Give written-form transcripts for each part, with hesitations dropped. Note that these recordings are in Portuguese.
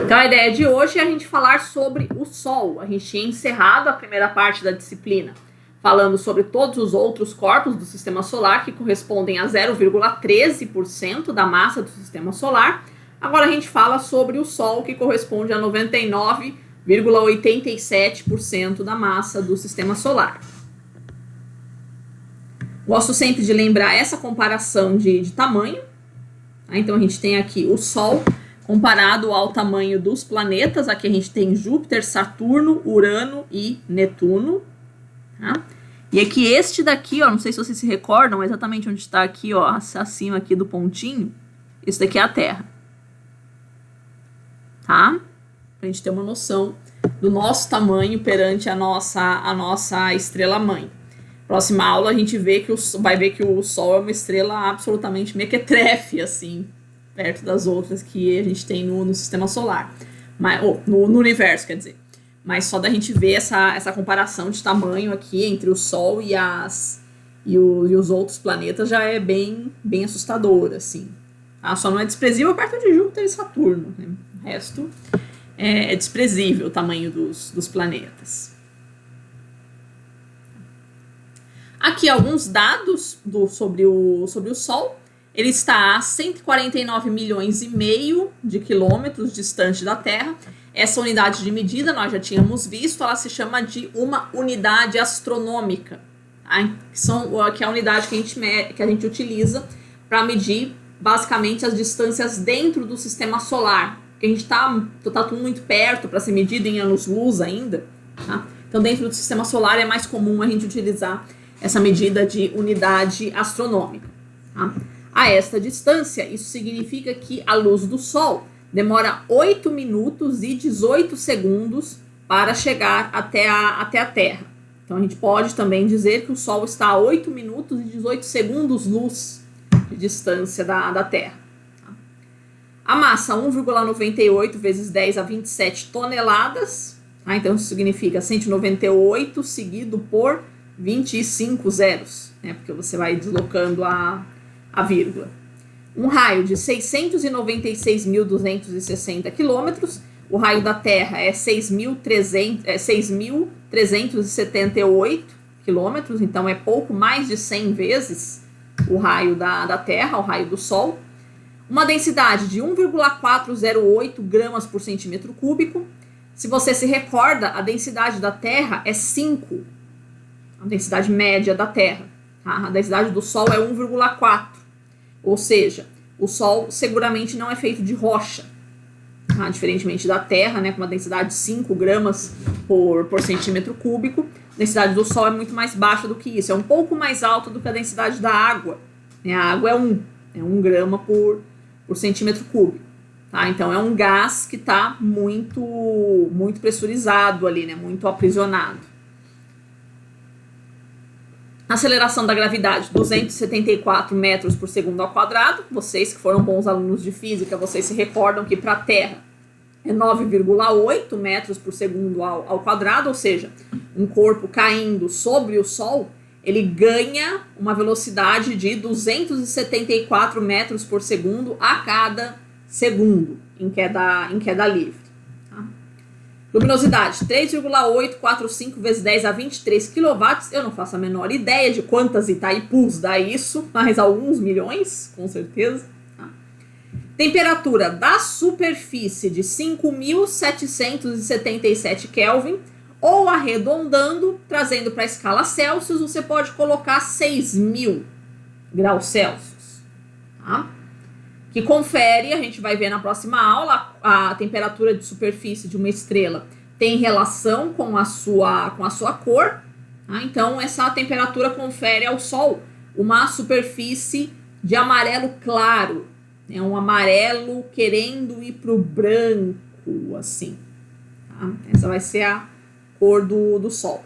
Então, a ideia de hoje é a gente falar sobre o Sol. A gente tinha encerrado a primeira parte da disciplina falando sobre todos os outros corpos do Sistema Solar, que correspondem a 0,13% da massa do Sistema Solar. Agora a gente fala sobre o Sol, que corresponde a 99,87% da massa do Sistema Solar. Gosto sempre de lembrar essa comparação de tamanho. Então, a gente tem aqui o Sol comparado ao tamanho dos planetas. Aqui a gente tem Júpiter, Saturno, Urano e Netuno. Tá? E aqui este daqui, ó, não sei se vocês se recordam exatamente onde está aqui, ó, acima aqui do pontinho. Esse daqui é a Terra. Tá? Pra gente ter uma noção do nosso tamanho perante a nossa estrela-mãe. Próxima aula a gente vai ver que o Sol é uma estrela absolutamente mequetrefe, assim, perto das outras que a gente tem no Sistema Solar. No universo, quer dizer. Mas só da gente ver essa comparação de tamanho aqui entre o Sol e os outros planetas já é bem assustador, assim. Tá? Só não é desprezível perto de Júpiter e Saturno, né? O resto é desprezível o tamanho dos planetas. Aqui alguns dados sobre o Sol. Ele está a 149 milhões e meio de quilômetros distante da Terra. Essa unidade de medida nós já tínhamos visto, ela se chama de uma unidade astronômica, tá? Que é a unidade que a gente utiliza para medir basicamente as distâncias dentro do Sistema Solar. Porque a gente está tudo muito perto para ser medido em anos-luz ainda. Tá? Então, dentro do Sistema Solar é mais comum a gente utilizar essa medida de unidade astronômica. Tá? A esta distância, isso significa que a luz do Sol demora 8 minutos e 18 segundos para chegar até a Terra. Então, a gente pode também dizer que o Sol está a 8 minutos e 18 segundos luz de distância da Terra. Tá? A massa, 1,98 vezes 10 a 27 toneladas. Tá? Então, isso significa 198 seguido por 25 zeros, né? Porque você vai deslocando a vírgula. Um raio de 696.260 quilômetros. O raio da Terra é 6.378 quilômetros, então é pouco mais de 100 vezes o raio da Terra, o raio do Sol. Uma densidade de 1,408 gramas por centímetro cúbico. Se você se recorda, a densidade da Terra é 5, a densidade média da Terra. Tá? A densidade do Sol é 1,4. Ou seja, o Sol seguramente não é feito de rocha, tá? Diferentemente da Terra, né, com uma densidade de 5 gramas por centímetro cúbico. A densidade do Sol é muito mais baixa do que isso, é um pouco mais alta do que a densidade da água. Né? A água é 1 grama por centímetro cúbico. Tá? Então é um gás que está muito pressurizado ali, né? Muito aprisionado. Aceleração da gravidade, 274 metros por segundo ao quadrado. Vocês que foram bons alunos de física, vocês se recordam que para a Terra é 9,8 metros por segundo ao quadrado, ou seja, um corpo caindo sobre o Sol, ele ganha uma velocidade de 274 metros por segundo a cada segundo em queda livre. Luminosidade, 3,845 vezes 10 a 23 kW. Eu não faço a menor ideia de quantas Itaipus dá isso, mas alguns milhões, com certeza. Tá? Temperatura da superfície de 5.777 Kelvin, ou arredondando, trazendo para a escala Celsius, você pode colocar 6.000 graus Celsius. Tá? Que confere, a gente vai ver na próxima aula, a temperatura de superfície de uma estrela tem relação com a sua cor. Tá? Então, essa temperatura confere ao Sol uma superfície de amarelo claro, né? Um amarelo querendo ir para o branco, assim. Tá? Essa vai ser a cor do Sol.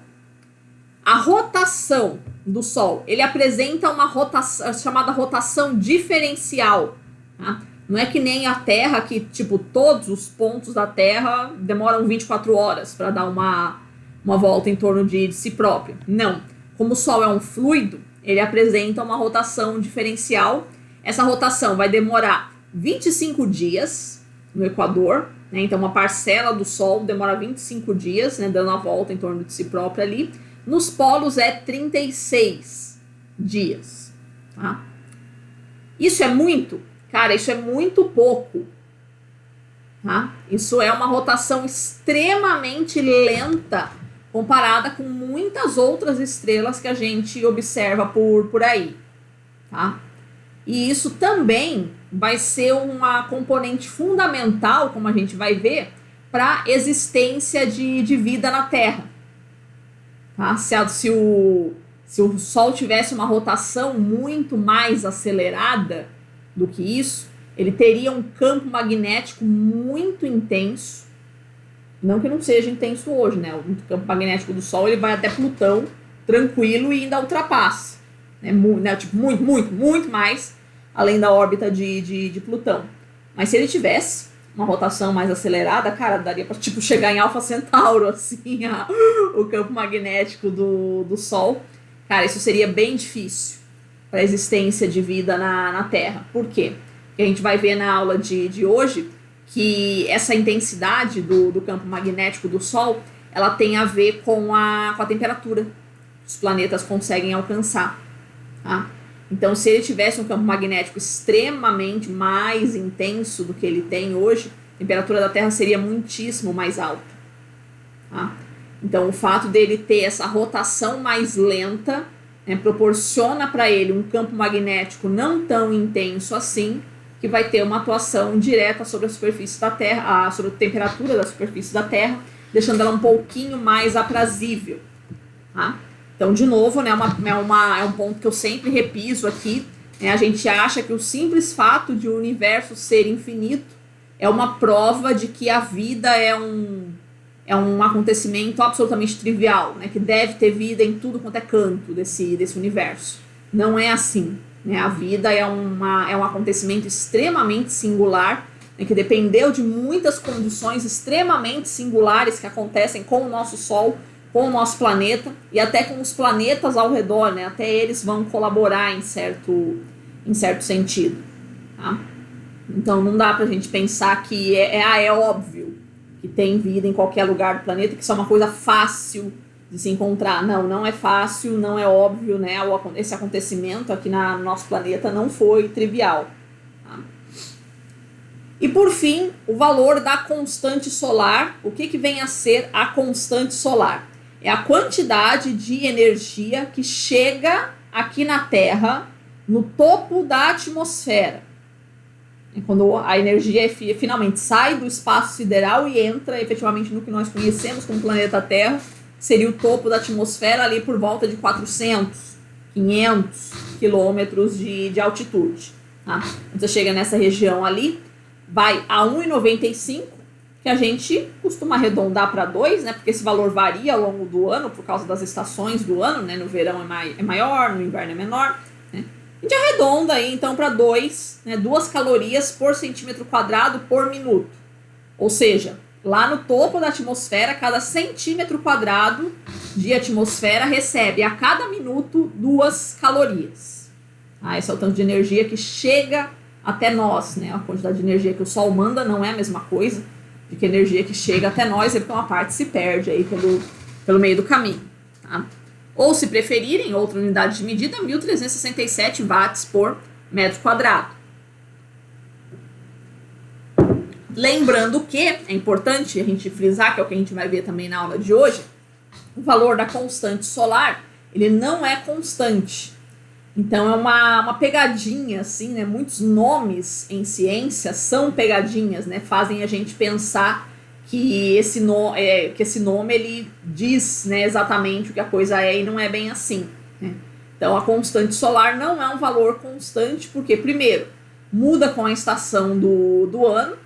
A rotação do Sol, ele apresenta uma rotação chamada rotação diferencial. Tá? Não é que nem a Terra, que tipo, todos os pontos da Terra demoram 24 horas para dar uma volta em torno de si próprio. Não. Como o Sol é um fluido, ele apresenta uma rotação diferencial. Essa rotação vai demorar 25 dias no Equador, né? Então, uma parcela do Sol demora 25 dias, né, dando a volta em torno de si própria ali. Nos polos é 36 dias. Tá? Isso é muito? Cara, isso é muito pouco. Tá? Isso é uma rotação extremamente lenta comparada com muitas outras estrelas que a gente observa por aí. Tá? E isso também vai ser uma componente fundamental, como a gente vai ver, para a existência de vida na Terra. Tá? Se o Sol tivesse uma rotação muito mais acelerada do que isso, ele teria um campo magnético muito intenso. Não que não seja intenso hoje, né? O campo magnético do Sol ele vai até Plutão, tranquilo, e ainda ultrapassa. Né? Tipo, muito mais além da órbita de Plutão. Mas se ele tivesse uma rotação mais acelerada, cara, daria para tipo, chegar em Alfa Centauro, assim, o campo magnético do Sol. Cara, isso seria bem difícil para a existência de vida na Terra. Por quê? Porque a gente vai ver na aula de hoje que essa intensidade do campo magnético do Sol, ela tem a ver com a temperatura que os planetas conseguem alcançar. Tá? Então, se ele tivesse um campo magnético extremamente mais intenso do que ele tem hoje, a temperatura da Terra seria muitíssimo mais alta. Tá? Então, o fato dele ter essa rotação mais lenta, né, proporciona para ele um campo magnético não tão intenso assim, que vai ter uma atuação direta sobre a superfície da Terra, sobre a temperatura da superfície da Terra, deixando ela um pouquinho mais aprazível. Tá? Então, de novo, né, é um ponto que eu sempre repiso aqui. Né, a gente acha que o simples fato de o universo ser infinito é uma prova de que a vida é um acontecimento absolutamente trivial, né, que deve ter vida em tudo quanto é canto desse universo. Não é assim. Né? A vida é um acontecimento extremamente singular, né, que dependeu de muitas condições extremamente singulares que acontecem com o nosso Sol, com o nosso planeta e até com os planetas ao redor, né? Até eles vão colaborar em certo sentido. Tá? Então não dá pra gente pensar que é óbvio que tem vida em qualquer lugar do planeta, que isso é uma coisa fácil de se encontrar. Não é fácil, não é óbvio, né? Esse acontecimento aqui no nosso planeta não foi trivial. Tá? E por fim, o valor da constante solar. O que vem a ser a constante solar? É a quantidade de energia que chega aqui na Terra, no topo da atmosfera. Quando a energia finalmente sai do espaço sideral e entra efetivamente no que nós conhecemos como planeta Terra, seria o topo da atmosfera ali por volta de 400, 500 quilômetros de altitude. Tá? Quando você chega nessa região ali, vai a 1,95, que a gente costuma arredondar para 2, né? Porque esse valor varia ao longo do ano por causa das estações do ano, né? No verão é maior, no inverno é menor. Né? A gente arredonda aí então para 2, né? 2 calorias por centímetro quadrado por minuto. Ou seja, lá no topo da atmosfera, cada centímetro quadrado de atmosfera recebe a cada minuto 2 calorias. Esse é o tanto de energia que chega até nós, né? A quantidade de energia que o Sol manda não é a mesma coisa de que a energia que chega até nós, é porque uma parte se perde aí pelo meio do caminho. Tá? Ou, se preferirem, outra unidade de medida, 1.367 watts por metro quadrado. Lembrando que é importante a gente frisar, que é o que a gente vai ver também na aula de hoje, o valor da constante solar, ele não é constante. Então é uma pegadinha, assim, né? Muitos nomes em ciência são pegadinhas, né? Fazem a gente pensar que esse nome ele diz, né, exatamente o que a coisa é, e não é bem assim. Né? Então a constante solar não é um valor constante, porque, primeiro, muda com a estação do ano,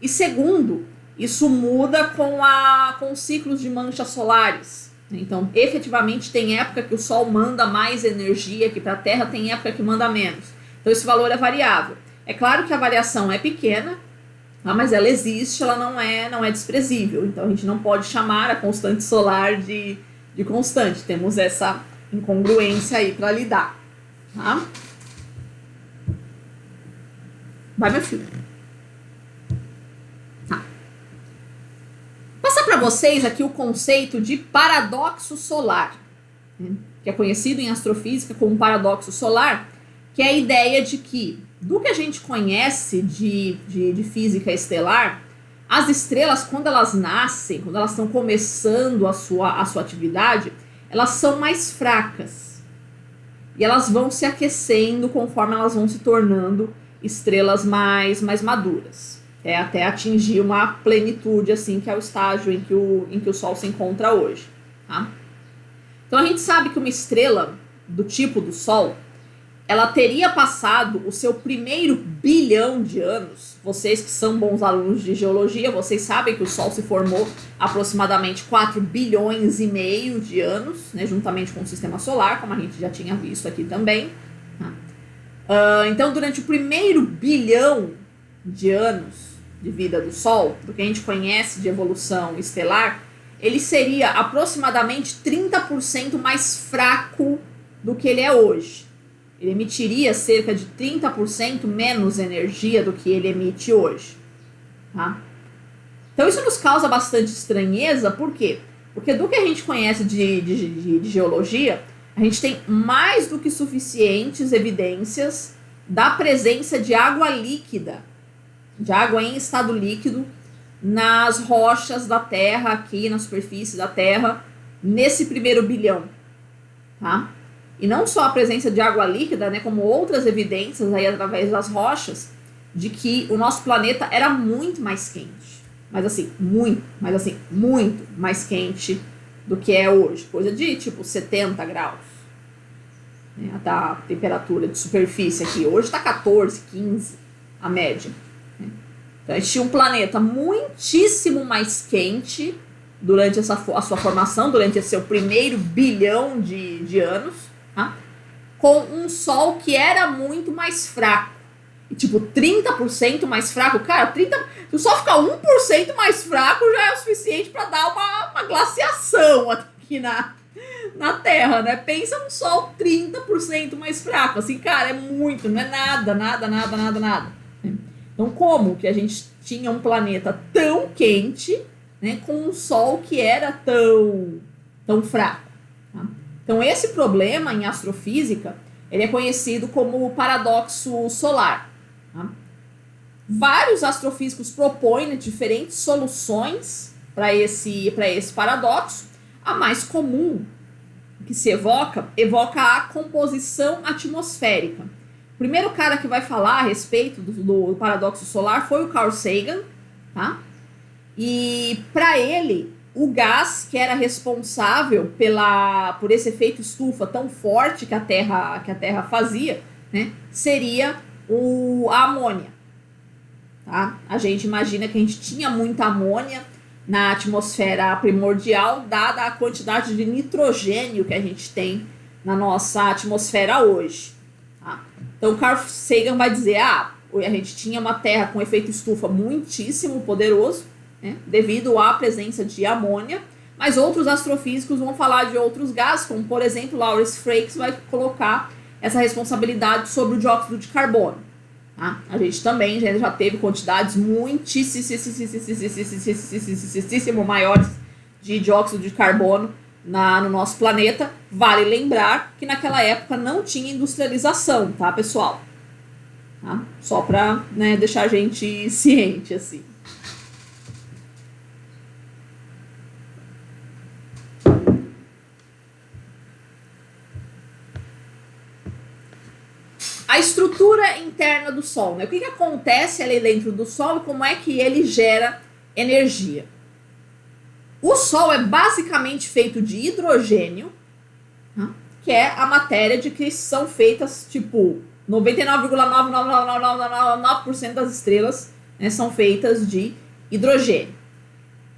e segundo, isso muda com os ciclos de manchas solares. Então, efetivamente, tem época que o Sol manda mais energia que para a Terra, tem época que manda menos. Então, esse valor é variável. É claro que a variação é pequena, mas ela existe, ela não é desprezível. Então, a gente não pode chamar a constante solar de constante. Temos essa incongruência aí para lidar. Tá? Vai, meu filho. Tá. vocês aqui o conceito de paradoxo solar, né? Que é conhecido em astrofísica como paradoxo solar, que é a ideia de que, do que a gente conhece de física estelar, as estrelas, quando elas nascem, quando elas estão começando a sua atividade, elas são mais fracas. E elas vão se aquecendo conforme elas vão se tornando estrelas mais maduras. Até atingir uma plenitude, assim, que é o estágio em que o Sol se encontra hoje. Tá? Então a gente sabe que uma estrela do tipo do Sol, ela teria passado o seu primeiro bilhão de anos. Vocês que são bons alunos de geologia, vocês sabem que o Sol se formou aproximadamente 4 bilhões e meio de anos, né, juntamente com o Sistema Solar, como a gente já tinha visto aqui também. Tá? Então, durante o primeiro bilhão de anos de vida do Sol, do que a gente conhece de evolução estelar, ele seria aproximadamente 30% mais fraco do que ele é hoje. Ele emitiria cerca de 30% menos energia do que ele emite hoje. Tá? Então isso nos causa bastante estranheza, por quê? Porque do que a gente conhece de geologia, a gente tem mais do que suficientes evidências da presença de água líquida, de água em estado líquido, nas rochas da Terra, aqui na superfície da Terra, nesse primeiro bilhão. Tá? E não só a presença de água líquida, né, como outras evidências aí através das rochas, de que o nosso planeta era muito mais quente. Mas assim, muito mais quente do que é hoje. Coisa de tipo 70 graus. Né, a temperatura de superfície aqui. Hoje está 14, 15, a média. Né? Então a gente tinha um planeta muitíssimo mais quente durante a sua formação, durante esse seu primeiro bilhão de anos. Tá? Com um Sol que era muito mais fraco. E, tipo, 30% mais fraco. Cara, se o Sol ficar 1% mais fraco, já é o suficiente para dar uma glaciação aqui na Terra, né? Pensa num Sol 30% mais fraco. Assim, cara, é muito, não é nada. Então, como que a gente tinha um planeta tão quente, né, com um Sol que era tão fraco? Tá? Então, esse problema em astrofísica, ele é conhecido como paradoxo solar. Tá? Vários astrofísicos propõem diferentes soluções para esse paradoxo. A mais comum que se evoca a composição atmosférica. O primeiro cara que vai falar a respeito do paradoxo solar foi o Carl Sagan. Tá? E para ele, o gás que era responsável por esse efeito estufa tão forte que a Terra fazia, né, seria a amônia. Tá? A gente imagina que a gente tinha muita amônia na atmosfera primordial, dada a quantidade de nitrogênio que a gente tem na nossa atmosfera hoje. Tá? Então, Carl Sagan vai dizer, a gente tinha uma Terra com efeito estufa muitíssimo poderoso, né, devido à presença de amônia, mas outros astrofísicos vão falar de outros gases, como por exemplo, Lawrence Frakes vai colocar essa responsabilidade sobre o dióxido de carbono. Tá? A gente também já teve quantidades muitíssimo maiores de dióxido de carbono no nosso planeta. Vale lembrar que naquela época não tinha industrialização, tá, pessoal? Tá? Só para, né, deixar a gente ciente, assim. A estrutura interna do Sol, né? O que acontece ali dentro do Sol e como é que ele gera energia? O Sol é basicamente feito de hidrogênio, que é a matéria de que são feitas, tipo, 99,99999% das estrelas, né, são feitas de hidrogênio.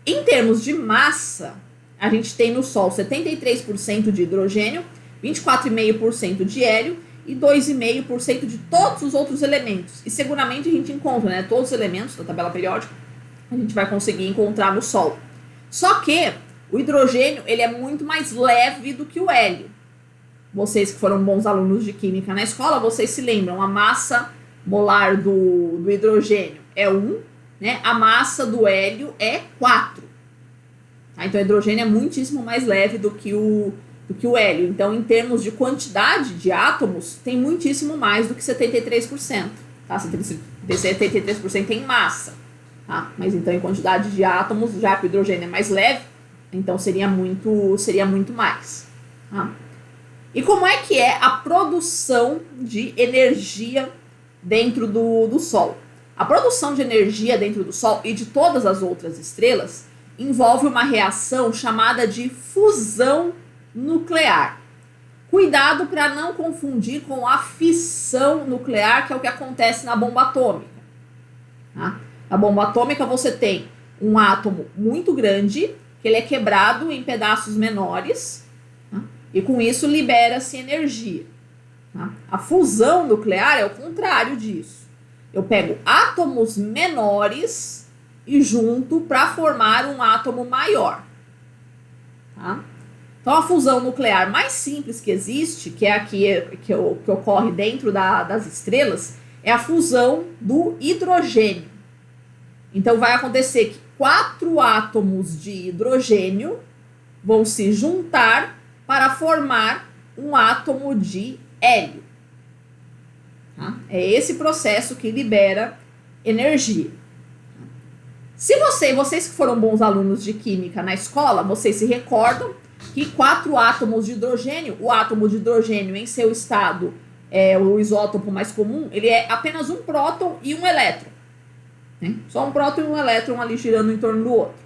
Em termos de massa, a gente tem no Sol 73% de hidrogênio, 24,5% de hélio, e 2,5% de todos os outros elementos. E seguramente a gente encontra, né, todos os elementos da tabela periódica, a gente vai conseguir encontrar no Sol. Só que o hidrogênio, ele é muito mais leve do que o hélio. Vocês que foram bons alunos de química na escola, vocês se lembram, a massa molar do hidrogênio é 1, né? A massa do hélio é 4. Tá? Então, o hidrogênio é muitíssimo mais leve do que o hélio. Então, em termos de quantidade de átomos, tem muitíssimo mais do que 73%. Tá? 73% em massa. Tá? Mas então, em quantidade de átomos, já que o hidrogênio é mais leve, então seria muito mais. Tá? E como é que é a produção de energia dentro do Sol? A produção de energia dentro do Sol e de todas as outras estrelas envolve uma reação chamada de fusão nuclear. Cuidado para não confundir com a fissão nuclear, que é o que acontece na bomba atômica. Tá? Na bomba atômica você tem um átomo muito grande, que ele é quebrado em pedaços menores, tá? E com isso libera-se energia. Tá? A fusão nuclear é o contrário disso. Eu pego átomos menores e junto para formar um átomo maior. Tá? Então, a fusão nuclear mais simples que existe, que é a que ocorre dentro das estrelas, é a fusão do hidrogênio. Então, vai acontecer que 4 átomos de hidrogênio vão se juntar para formar um átomo de hélio. Tá? É esse processo que libera energia. Se vocês que foram bons alunos de química na escola, vocês se recordam que 4 átomos de hidrogênio, o átomo de hidrogênio em seu estado, o isótopo mais comum, ele é apenas um próton e um elétron. Né? Só um próton e um elétron ali girando em torno do outro.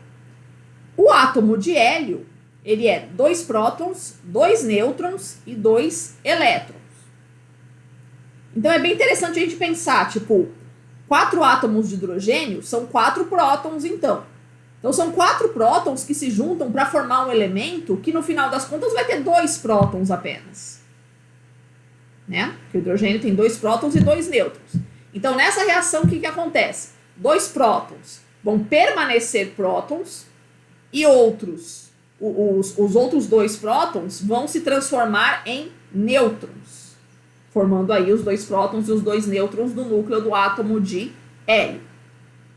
O átomo de hélio, ele é 2 prótons, 2 nêutrons e 2 elétrons. Então é bem interessante a gente pensar, tipo, 4 átomos de hidrogênio são 4 prótons, então. Então são 4 prótons que se juntam para formar um elemento que no final das contas vai ter 2 prótons apenas. Né? Porque o hidrogênio tem 2 prótons e 2 nêutrons. Então nessa reação o que acontece? 2 prótons vão permanecer prótons e os outros 2 prótons vão se transformar em nêutrons, formando aí os 2 prótons e os 2 nêutrons do núcleo do átomo de hélio.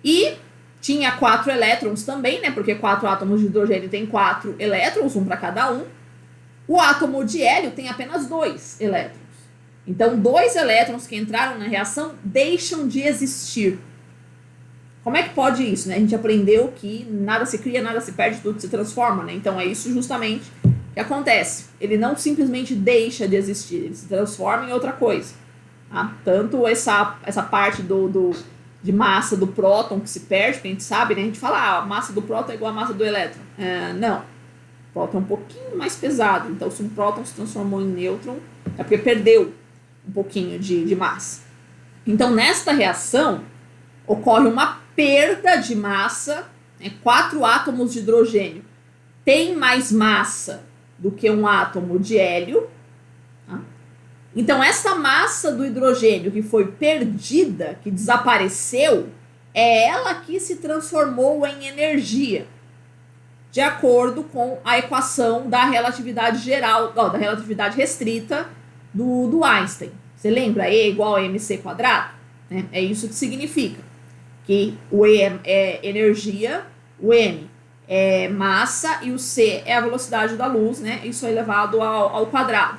E tinha 4 elétrons também, né? Porque 4 átomos de hidrogênio tem 4 elétrons, um para cada um. O átomo de hélio tem apenas 2 elétrons. Então, 2 elétrons que entraram na reação deixam de existir. Como é que pode isso, né? A gente aprendeu que nada se cria, nada se perde, tudo se transforma, né? Então, é isso justamente que acontece. Ele não simplesmente deixa de existir, ele se transforma em outra coisa. Tá? Tanto essa parte de massa do próton que se perde, que a gente sabe, né? A gente fala, a massa do próton é igual à massa do elétron. Não. O próton é um pouquinho mais pesado. Então, se um próton se transformou em nêutron, é porque perdeu um pouquinho de massa. Então, nesta reação, ocorre uma perda de massa, né? 4 átomos de hidrogênio têm mais massa do que um átomo de hélio. Tá? Então, essa massa do hidrogênio que foi perdida, que desapareceu, é ela que se transformou em energia, de acordo com a equação da relatividade geral, da relatividade restrita do Einstein. Você lembra? E igual a mc quadrado? Né? É isso que significa. Que o E é energia, o M é massa e o C é a velocidade da luz, né? Isso é elevado ao quadrado.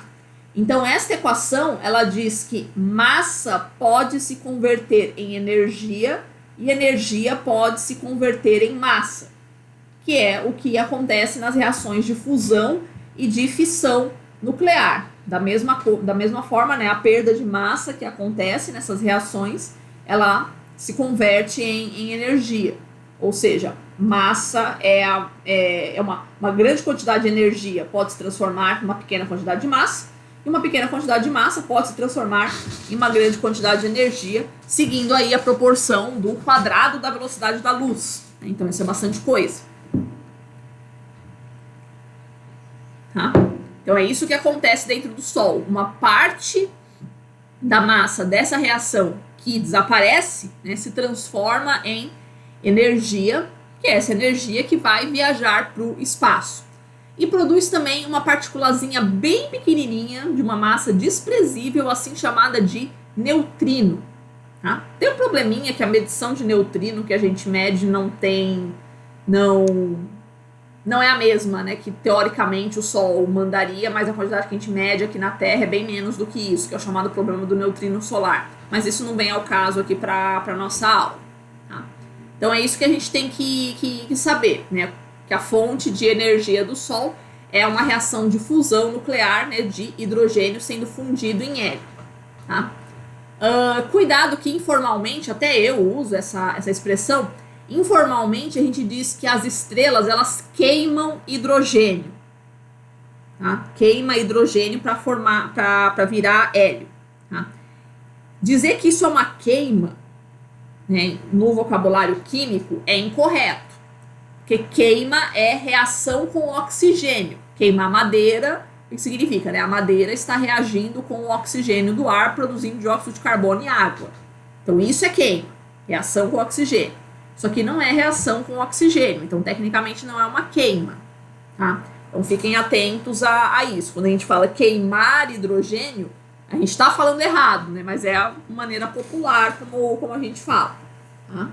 Então, esta equação, ela diz que massa pode se converter em energia e energia pode se converter em massa, que é o que acontece nas reações de fusão e de fissão nuclear. Da mesma forma, né, a perda de massa que acontece nessas reações, ela se converte em energia. Ou seja, massa é uma grande quantidade de energia pode se transformar em uma pequena quantidade de massa, e uma pequena quantidade de massa pode se transformar em uma grande quantidade de energia, seguindo aí a proporção do quadrado da velocidade da luz. Então isso é bastante coisa. Tá? Então é isso que acontece dentro do Sol. Uma parte da massa dessa reação que desaparece, né, se transforma em energia, que é essa energia que vai viajar para o espaço. E produz também uma partículazinha bem pequenininha, de uma massa desprezível, assim chamada de neutrino. Tá? Tem um probleminha que a medição de neutrino que a gente mede não não é a mesma, né, que teoricamente o Sol mandaria, mas a quantidade que a gente mede aqui na Terra é bem menos do que isso, que é o chamado problema do neutrino solar. Mas isso não vem ao caso aqui para nossa aula. Tá? Então é isso que a gente tem que saber, né, que a fonte de energia do Sol é uma reação de fusão nuclear, né, de hidrogênio sendo fundido em hélio. Tá? Cuidado que informalmente, até eu uso essa expressão, informalmente a gente diz que as estrelas elas queimam hidrogênio, tá? Queima hidrogênio para virar hélio. Tá? Dizer que isso é uma queima, né, no vocabulário químico é incorreto, porque queima é reação com oxigênio. Queimar madeira, o que significa? Né? A madeira está reagindo com o oxigênio do ar, produzindo dióxido de carbono e água. Então isso é queima, reação com oxigênio. Isso aqui não é reação com oxigênio, então tecnicamente não é uma queima. Tá? Então fiquem atentos a isso. Quando a gente fala queimar hidrogênio, a gente está falando errado, né? Mas é a maneira popular como a gente fala. Tá?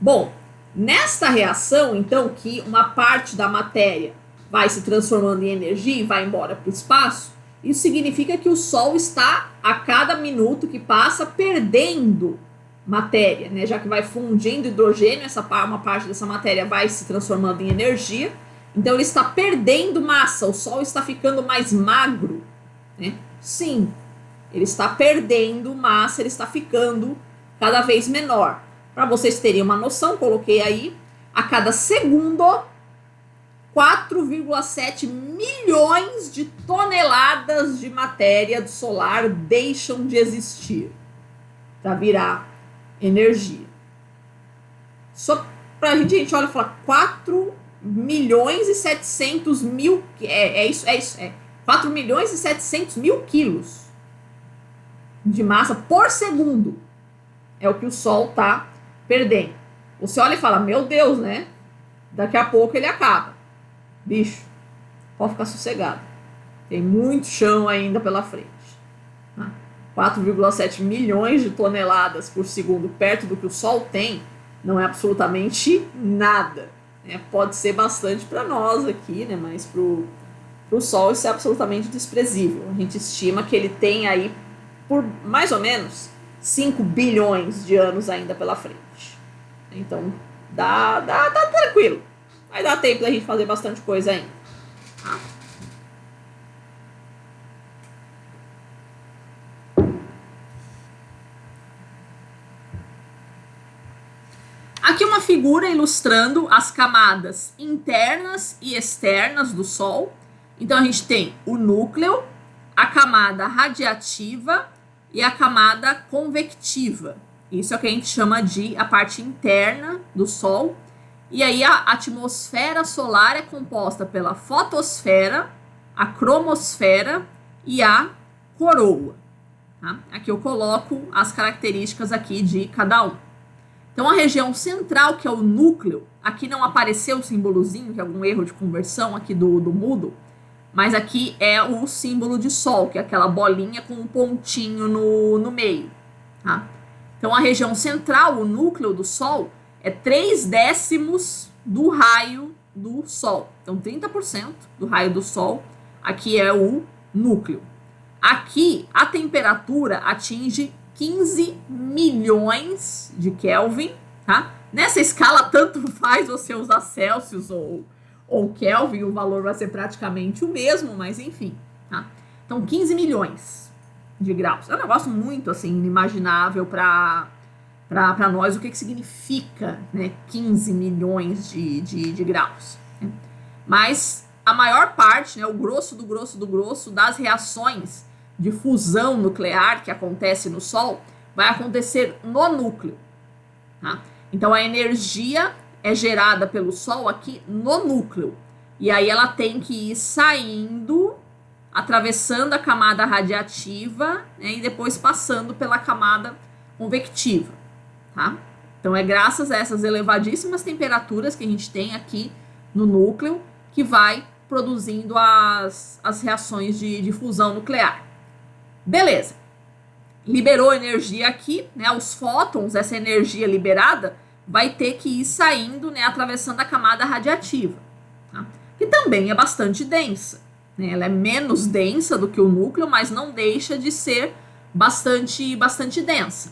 Bom, nesta reação, então, que uma parte da matéria vai se transformando em energia e vai embora para o espaço, isso significa que o Sol está, a cada minuto que passa, perdendo matéria, né? Já que vai fundindo hidrogênio, uma parte dessa matéria vai se transformando em energia, então ele está perdendo massa, o Sol está ficando mais magro, né? Sim, ele está perdendo massa, ele está ficando cada vez menor. Para vocês terem uma noção, coloquei aí, a cada segundo, 4,7 milhões de toneladas de matéria solar deixam de existir para virar energia. Só pra gente olha e fala 4 milhões e 700 mil, é isso, 4 milhões e 700 mil quilos de massa por segundo é o que o Sol tá perdendo. Você olha e fala, meu Deus, né? Daqui a pouco ele acaba. Bicho, pode ficar sossegado. Tem muito chão ainda pela frente. 4,7 milhões de toneladas por segundo perto do que o Sol tem, não é absolutamente nada. Né? Pode ser bastante para nós aqui, né? Mas para o Sol isso é absolutamente desprezível. A gente estima que ele tem aí por mais ou menos 5 bilhões de anos ainda pela frente. Então, dá tranquilo. Vai dar tempo da gente fazer bastante coisa ainda. Tá? Aqui uma figura ilustrando as camadas internas e externas do Sol. Então, a gente tem o núcleo, a camada radiativa e a camada convectiva. Isso é o que a gente chama de a parte interna do Sol. E aí a atmosfera solar é composta pela fotosfera, a cromosfera e a coroa. Tá? Aqui eu coloco as características aqui de cada um. Então a região central, que é o núcleo, aqui não apareceu o símbolozinho, que é algum erro de conversão aqui do Moodle, mas aqui é o símbolo de Sol, que é aquela bolinha com um pontinho no meio. Tá? Então a região central, o núcleo do Sol, é 3/10 do raio do Sol. Então, 30% do raio do Sol, aqui é o núcleo. Aqui, a temperatura atinge 15 milhões de Kelvin, tá? Nessa escala, tanto faz você usar Celsius ou Kelvin, o valor vai ser praticamente o mesmo, mas enfim, tá? Então, 15 milhões de graus. É um negócio muito, assim, inimaginável para nós o que significa, né, 15 milhões de graus. Né? Mas a maior parte, né, o grosso do grosso das reações de fusão nuclear que acontece no Sol vai acontecer no núcleo. Tá? Então a energia é gerada pelo Sol aqui no núcleo. E aí ela tem que ir saindo, atravessando a camada radiativa, né, e depois passando pela camada convectiva. Tá? Então é graças a essas elevadíssimas temperaturas que a gente tem aqui no núcleo que vai produzindo as reações de fusão nuclear. Beleza. Liberou energia aqui, né? Os fótons, essa energia liberada, vai ter que ir saindo, né, atravessando a camada radiativa, tá? Que também é bastante densa, né? Ela é menos densa do que o núcleo, mas não deixa de ser bastante densa.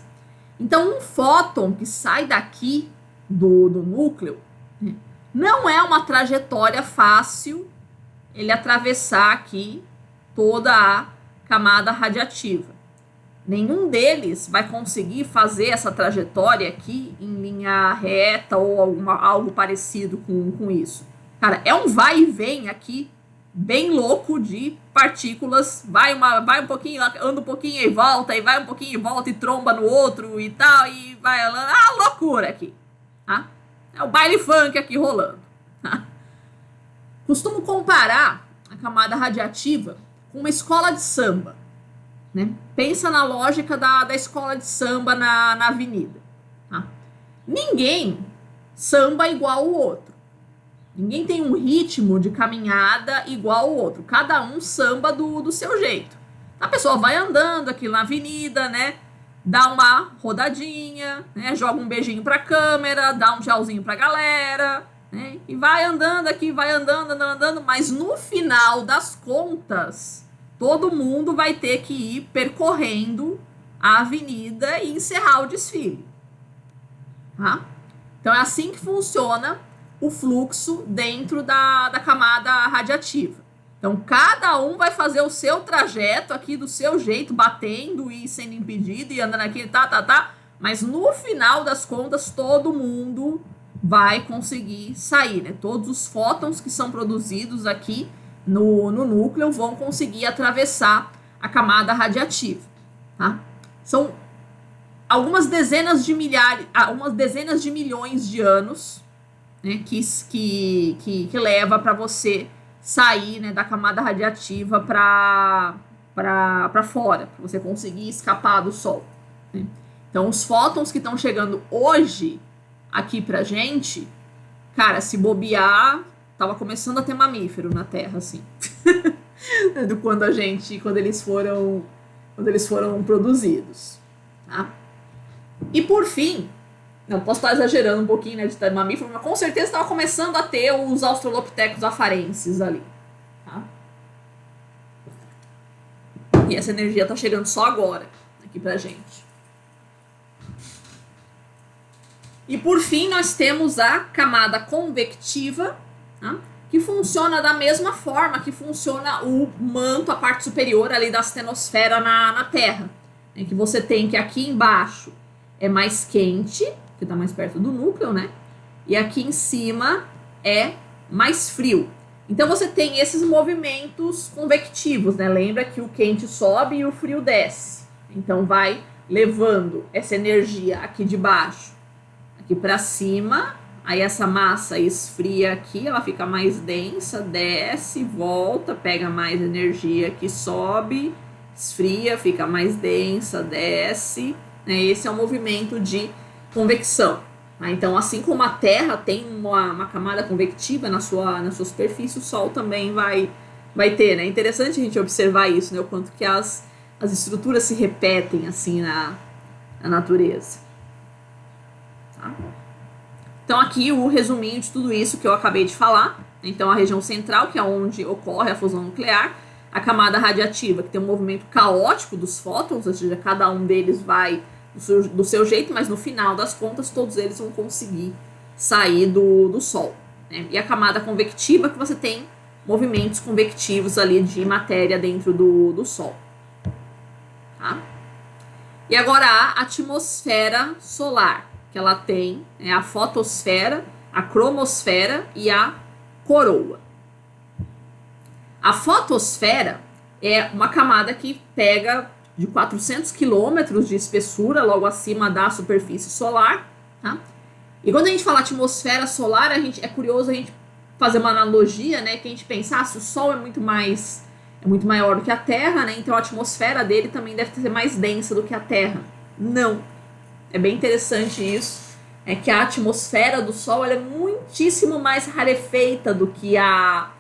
Então, um fóton que sai daqui do núcleo, né, não é uma trajetória fácil ele atravessar aqui toda a camada radiativa. Nenhum deles vai conseguir fazer essa trajetória aqui em linha reta ou algo parecido com isso. Cara, é um vai e vem aqui bem louco de partículas. Vai um pouquinho, anda um pouquinho e volta, e vai um pouquinho e volta e tromba no outro e tal, e vai... loucura aqui. Tá? É o baile funk aqui rolando. Tá? Costumo comparar a camada radiativa com uma escola de samba. Né? Pensa na lógica da escola de samba na avenida. Tá? Ninguém samba igual o outro. Ninguém tem um ritmo de caminhada igual ao outro. Cada um samba do seu jeito. A pessoa vai andando aqui na avenida, né? Dá uma rodadinha, né? Joga um beijinho pra câmera, dá um tchauzinho pra galera, né? E vai andando aqui, vai andando, mas no final das contas, todo mundo vai ter que ir percorrendo a avenida e encerrar o desfile. Tá? Então é assim que funciona o fluxo dentro da camada radiativa. Então, cada um vai fazer o seu trajeto aqui do seu jeito, batendo e sendo impedido e andando aqui, mas no final das contas, todo mundo vai conseguir sair, né? Todos os fótons que são produzidos aqui no núcleo vão conseguir atravessar a camada radiativa, tá? São algumas dezenas de milhões de anos, né, que leva para você sair, né, da camada radiativa para fora, para você conseguir escapar do Sol, né? Então, os fótons que estão chegando hoje aqui pra gente, cara, se bobear, tava começando a ter mamífero na Terra, assim, quando eles foram produzidos, tá? E por fim, não posso estar exagerando um pouquinho, né, de ter mamífero, mas com certeza estava começando a ter os australopithecus afarenses ali, tá? E essa energia tá chegando só agora aqui pra gente. E por fim, nós temos a camada convectiva, tá? Que funciona da mesma forma que funciona o manto, a parte superior ali da astenosfera na Terra, né? Que você tem que aqui embaixo é mais quente, que está mais perto do núcleo, né? E aqui em cima é mais frio. Então você tem esses movimentos convectivos, né? Lembra que o quente sobe e o frio desce. Então vai levando essa energia aqui de baixo, aqui para cima. Aí essa massa esfria aqui, ela fica mais densa, desce, volta, pega mais energia aqui, sobe, esfria, fica mais densa, desce. Esse é o movimento de convecção. Então, assim como a Terra tem uma camada convectiva na sua superfície, o Sol também vai ter, né? É interessante a gente observar isso, né? O quanto que as estruturas se repetem assim na natureza. Tá? Então, aqui o resuminho de tudo isso que eu acabei de falar. Então, a região central, que é onde ocorre a fusão nuclear, a camada radiativa, que tem um movimento caótico dos fótons, ou seja, cada um deles vai do seu jeito, mas no final das contas todos eles vão conseguir sair do Sol, né? E a camada convectiva, que você tem movimentos convectivos ali de matéria dentro do Sol, tá? E agora a atmosfera solar, que ela tem, né, a fotosfera, a cromosfera e a coroa. A fotosfera é uma camada que pega de 400 quilômetros de espessura, logo acima da superfície solar, tá? E quando a gente fala atmosfera solar, é curioso a gente fazer uma analogia, né? Que a gente pensa, se o Sol é muito maior do que a Terra, né? Então a atmosfera dele também deve ser mais densa do que a Terra. Não. É bem interessante isso. É que a atmosfera do Sol ela é muitíssimo mais rarefeita do que a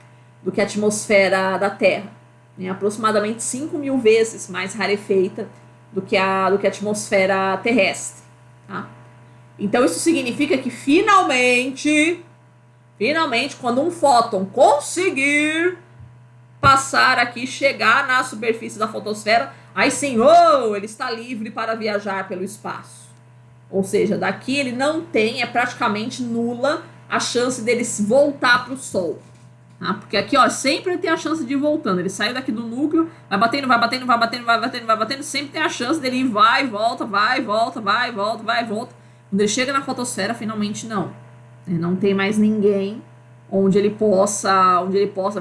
atmosfera da Terra. É aproximadamente 5.000 vezes mais rarefeita do que a atmosfera terrestre, tá? Então isso significa que finalmente, quando um fóton conseguir passar aqui, chegar na superfície da fotosfera, aí sim, ele está livre para viajar pelo espaço. Ou seja, daqui ele não tem, é praticamente nula a chance dele voltar para o Sol. Tá? Porque aqui, sempre tem a chance de ir voltando. Ele sai daqui do núcleo, vai batendo, sempre tem a chance dele ir, vai, volta. Quando ele chega na fotosfera, finalmente não. Não tem mais ninguém onde ele possa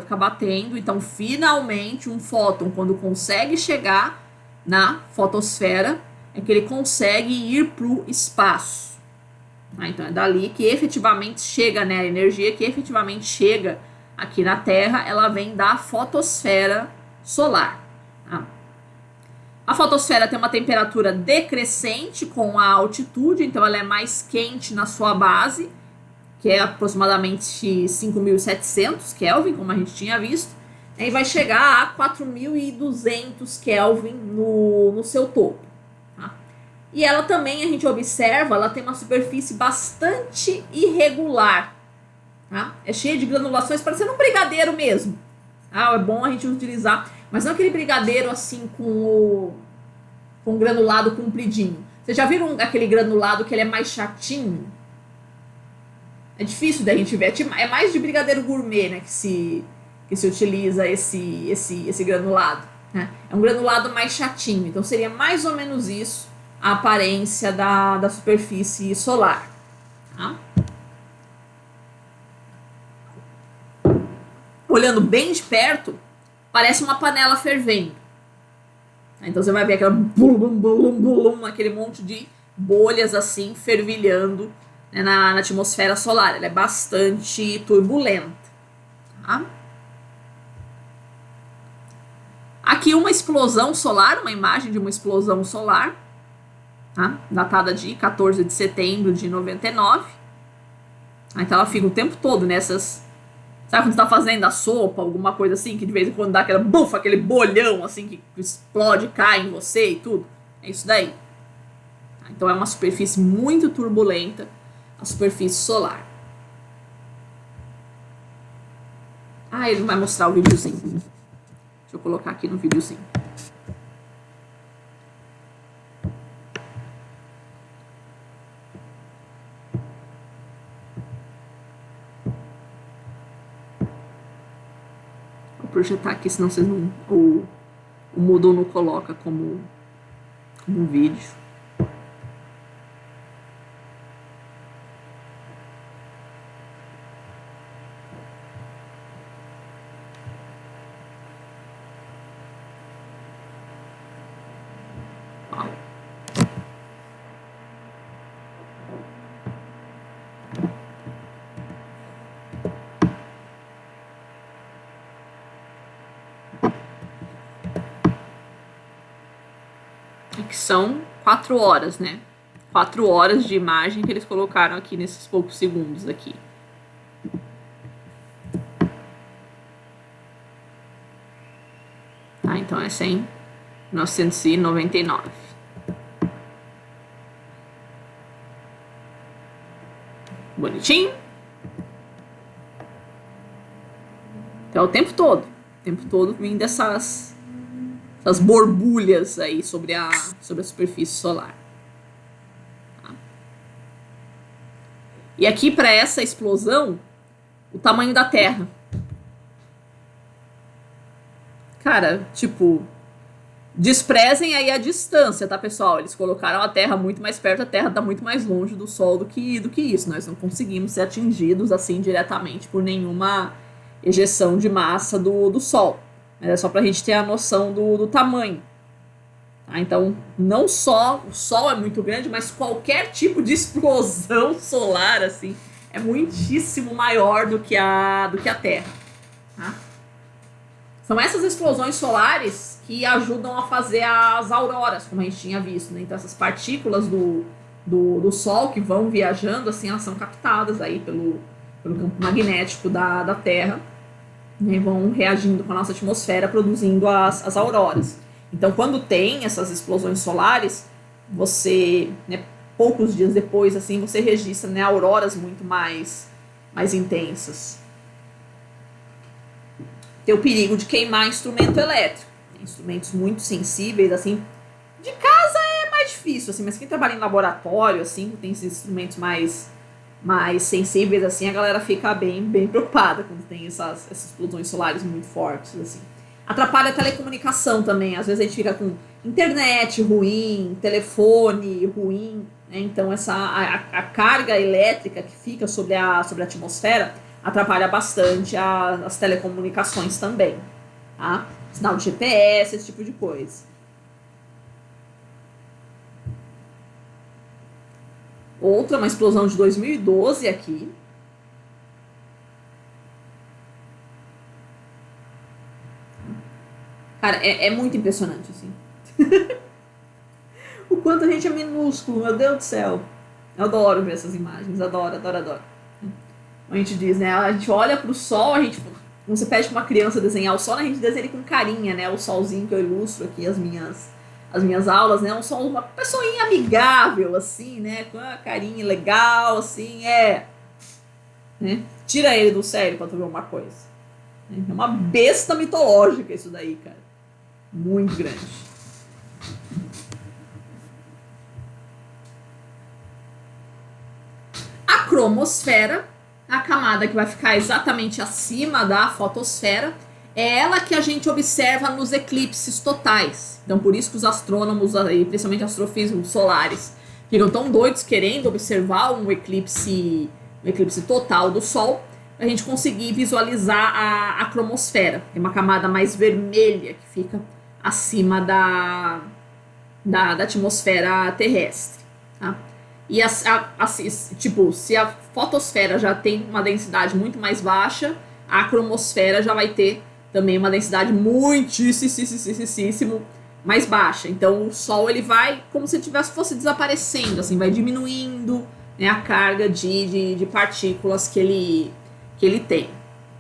ficar batendo. Então, finalmente, um fóton, quando consegue chegar na fotosfera, é que ele consegue ir para o espaço. Então, é dali que efetivamente chega, né? A energia que efetivamente chega aqui na Terra, ela vem da fotosfera solar. Tá? A fotosfera tem uma temperatura decrescente com a altitude, então ela é mais quente na sua base, que é aproximadamente 5.700 Kelvin, como a gente tinha visto, e vai chegar a 4.200 Kelvin no seu topo. Tá? E ela também, a gente observa, ela tem uma superfície bastante irregular. Tá? É cheia de granulações, parecendo um brigadeiro mesmo. É bom a gente utilizar, mas não aquele brigadeiro assim com granulado compridinho. Vocês já viram aquele granulado que ele é mais chatinho? É difícil da gente ver. É mais de brigadeiro gourmet, né, que se utiliza esse granulado. Né? É um granulado mais chatinho. Então seria mais ou menos isso a aparência da superfície solar. Tá? Olhando bem de perto, parece uma panela fervendo. Então você vai ver aquela aquele monte de bolhas assim fervilhando, né, na atmosfera solar. Ela é bastante turbulenta. Tá? Aqui uma explosão solar, uma imagem de uma explosão solar, tá? Datada de 14 de setembro de 99. Então ela fica o tempo todo nessas... Sabe quando você tá fazendo a sopa, alguma coisa assim, que de vez em quando dá aquele bolhão assim, que explode, cai em você e tudo? É isso daí. Então é uma superfície muito turbulenta, a superfície solar. Ele não vai mostrar o videozinho. Deixa eu colocar aqui no videozinho. Projetar aqui, senão vocês não... O Moodle não coloca como um vídeo. Que são 4 horas, né? 4 horas de imagem que eles colocaram aqui nesses poucos segundos aqui. Então essa é em 1999. Bonitinho? Então o tempo todo vindo essas borbulhas aí sobre a superfície solar. Tá? E aqui, para essa explosão, o tamanho da Terra. Cara, tipo, desprezem aí a distância, tá, pessoal? Eles colocaram a Terra muito mais perto, a Terra está muito mais longe do Sol do que isso. Nós não conseguimos ser atingidos assim diretamente por nenhuma ejeção de massa do Sol. Mas é só para a gente ter a noção do tamanho. Tá? Então, não só o Sol é muito grande, mas qualquer tipo de explosão solar assim, é muitíssimo maior do que a Terra. Tá? São essas explosões solares que ajudam a fazer as auroras, como a gente tinha visto. Né? Então, essas partículas do Sol que vão viajando, assim, elas são captadas aí pelo campo magnético da Terra. Né, vão reagindo com a nossa atmosfera, produzindo as auroras. Então, quando tem essas explosões solares, você, né, poucos dias depois, assim, você registra, né, auroras muito mais intensas. Tem o perigo de queimar instrumento elétrico. Instrumentos muito sensíveis, assim, de casa é mais difícil, assim, mas quem trabalha em laboratório, assim, tem esses instrumentos mais sensíveis, assim, a galera fica bem preocupada quando tem essas explosões solares muito fortes, assim. Atrapalha a telecomunicação também, às vezes a gente fica com internet ruim, telefone ruim, né? Então a carga elétrica que fica sobre a atmosfera atrapalha bastante as telecomunicações também, tá? Sinal de GPS, esse tipo de coisa. Outra, uma explosão de 2012 aqui. Cara, é muito impressionante, assim. O quanto a gente é minúsculo, meu Deus do céu. Eu adoro ver essas imagens, adoro. A gente diz, né? A gente olha pro sol, a gente... Quando você pede pra uma criança desenhar o sol, a gente desenha ele com carinha, né? O solzinho que eu ilustro aqui, as minhas aulas, né? Um sol, uma pessoinha amigável, assim, né? Com uma carinha legal, assim, né? Tira ele do sério pra tu ver uma coisa. É uma besta mitológica isso daí, cara. Muito grande. A cromosfera, a camada que vai ficar exatamente acima da fotosfera, é ela que a gente observa nos eclipses totais. Então, por isso que os astrônomos, e principalmente astrofísicos solares, ficam tão doidos querendo observar um eclipse total do Sol, a gente conseguir visualizar a cromosfera. É uma camada mais vermelha que fica acima da atmosfera terrestre. Tá? E tipo, se a fotosfera já tem uma densidade muito mais baixa, a cromosfera já vai ter também uma densidade muitíssimo mais baixa. Então o Sol ele vai como se fosse desaparecendo, assim, vai diminuindo, né, a carga de partículas que ele tem,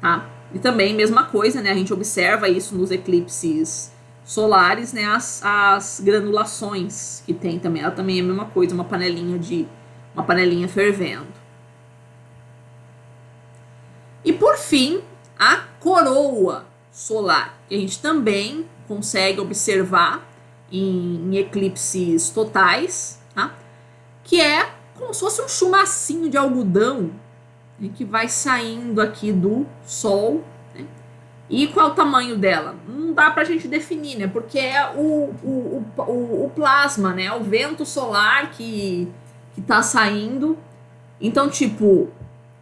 tá? E também mesma coisa, né? A gente observa isso nos eclipses solares, né? As granulações que tem também. Ela também é a mesma coisa, uma panelinha fervendo. E por fim, a coroa solar, que a gente também consegue observar em eclipses totais, tá? Que é como se fosse um chumacinho de algodão, né, que vai saindo aqui do Sol, né? E qual é o tamanho dela? Não dá pra gente definir, né? Porque é o plasma, né? O vento solar que tá saindo. Então, tipo,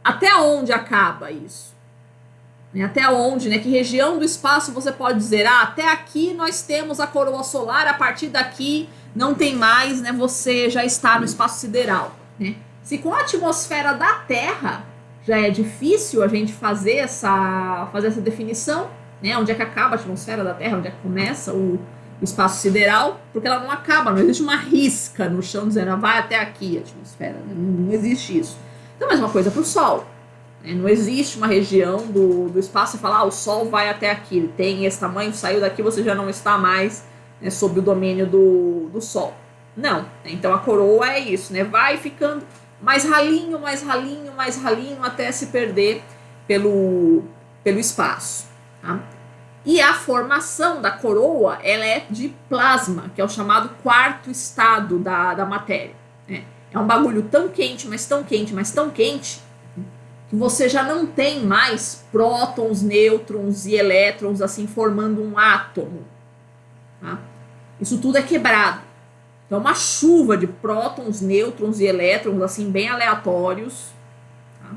até onde acaba isso? Até onde, né? Que região do espaço você pode dizer, até aqui nós temos a coroa solar, a partir daqui não tem mais, né? Você já está no espaço sideral, né? Se com a atmosfera da Terra já é difícil a gente fazer essa definição, né? Onde é que acaba a atmosfera da Terra, onde é que começa o espaço sideral, porque ela não acaba, não existe uma risca no chão dizendo, vai até aqui a atmosfera, né? Não existe isso. Então, a mesma coisa para o Sol. Não existe uma região do espaço e falar, o Sol vai até aqui, ele tem esse tamanho, saiu daqui, você já não está mais, né, sob o domínio do Sol. Não. Então a coroa é isso, né? Vai ficando mais ralinho, até se perder pelo espaço. Tá? E a formação da coroa, ela é de plasma, que é o chamado quarto estado da matéria. Né? É um bagulho tão quente, mas tão quente, que você já não tem mais prótons, nêutrons e elétrons assim formando um átomo. Tá? Isso tudo é quebrado. Então, uma chuva de prótons, nêutrons e elétrons assim bem aleatórios. Tá?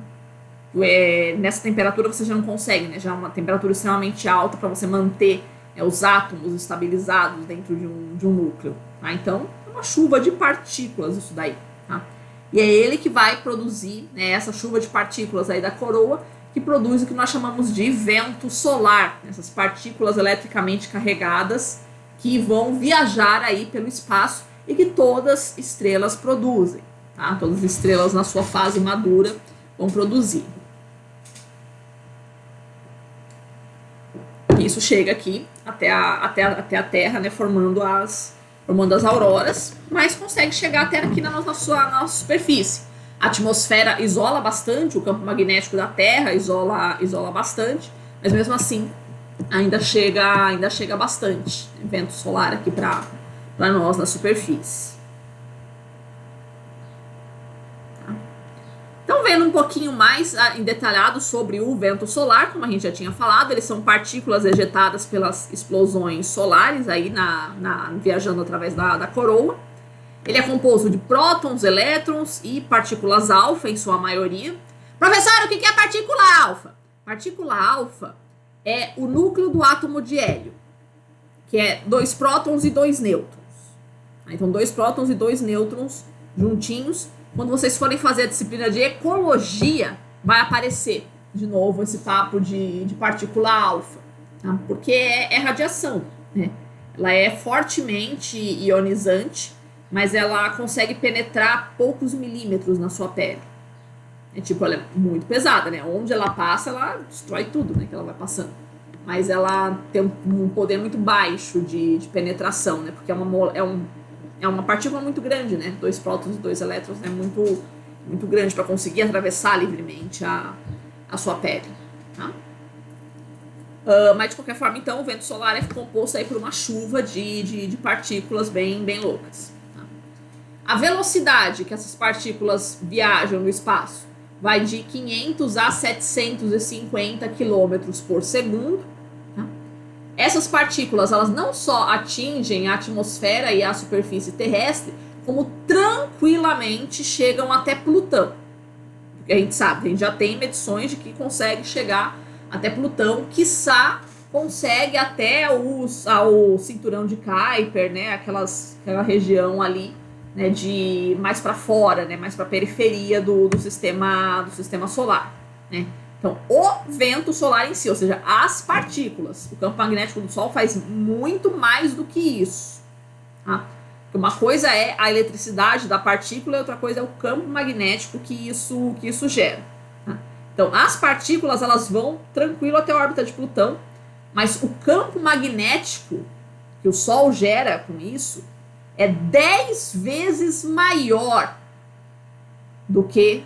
Nessa temperatura você já não consegue, né? Já é uma temperatura extremamente alta para você manter os átomos estabilizados dentro de um núcleo. Tá? Então, é uma chuva de partículas isso daí. Tá? E é ele que vai produzir, né, essa chuva de partículas aí da coroa, que produz o que nós chamamos de vento solar, essas partículas eletricamente carregadas que vão viajar aí pelo espaço e que todas estrelas produzem, tá? Todas as estrelas na sua fase madura vão produzir. Isso chega aqui até a Terra, né, formando formando as auroras, mas consegue chegar até aqui na nossa superfície. A atmosfera isola bastante, o campo magnético da Terra isola bastante, mas mesmo assim ainda chega bastante vento solar aqui para nós na superfície. Então, vendo um pouquinho mais em detalhado sobre o vento solar, como a gente já tinha falado, eles são partículas ejetadas pelas explosões solares aí viajando através da coroa. Ele é composto de prótons, elétrons e partículas alfa, em sua maioria. Professor, o que é partícula alfa? Partícula alfa é o núcleo do átomo de hélio, que é 2 prótons e 2 nêutrons. Então, 2 prótons e 2 nêutrons juntinhos. Quando vocês forem fazer a disciplina de ecologia, vai aparecer de novo esse papo de partícula alfa, tá? Porque é radiação, né? Ela é fortemente ionizante, mas ela consegue penetrar poucos milímetros na sua pele. Ela é muito pesada, né? Onde ela passa, ela destrói tudo, né? Que ela vai passando. Mas ela tem um poder muito baixo de penetração, né? Porque é uma partícula muito grande, né? 2 prótons e 2 elétrons é muito, muito grande para conseguir atravessar livremente a sua pele, tá? Mas de qualquer forma, então, o vento solar é composto aí por uma chuva de partículas bem loucas, tá? A velocidade que essas partículas viajam no espaço vai de 500 a 750 km por segundo. Essas partículas, elas não só atingem a atmosfera e a superfície terrestre, como tranquilamente chegam até Plutão. Porque a gente sabe, a gente já tem medições de que consegue chegar até Plutão, quiçá consegue até ao cinturão de Kuiper, né, aquela região ali, né, de mais para fora, né, mais para a periferia do sistema solar, né? Então, o vento solar em si, ou seja, as partículas, o campo magnético do Sol faz muito mais do que isso, tá? Uma coisa é a eletricidade da partícula e outra coisa é o campo magnético que isso gera, tá? Então, as partículas, elas vão tranquilo até a órbita de Plutão, mas o campo magnético que o Sol gera com isso é 10 vezes maior do que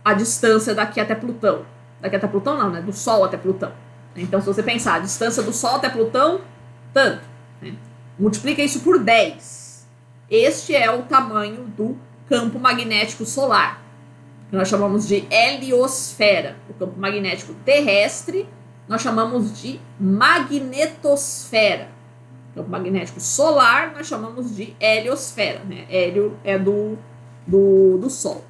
a distância daqui até Plutão. Daqui até Plutão não, né? Do Sol até Plutão. Então, se você pensar, a distância do Sol até Plutão, tanto, né? Multiplica isso por 10. Este é o tamanho do campo magnético solar, que nós chamamos de heliosfera. O campo magnético terrestre, nós chamamos de magnetosfera. O campo magnético solar, nós chamamos de heliosfera, né? Hélio é do Sol.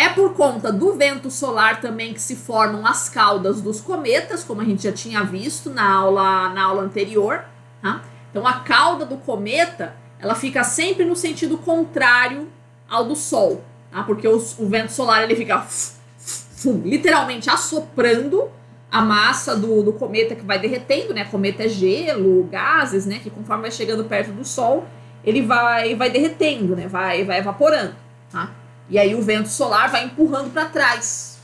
É por conta do vento solar também que se formam as caudas dos cometas, como a gente já tinha visto na aula anterior, tá? Então, a cauda do cometa, ela fica sempre no sentido contrário ao do Sol, tá? Porque o vento solar, ele fica literalmente assoprando a massa do cometa que vai derretendo, né? Cometa é gelo, gases, né? Que conforme vai chegando perto do Sol, ele vai derretendo, né? Vai evaporando, tá? E aí o vento solar vai empurrando para trás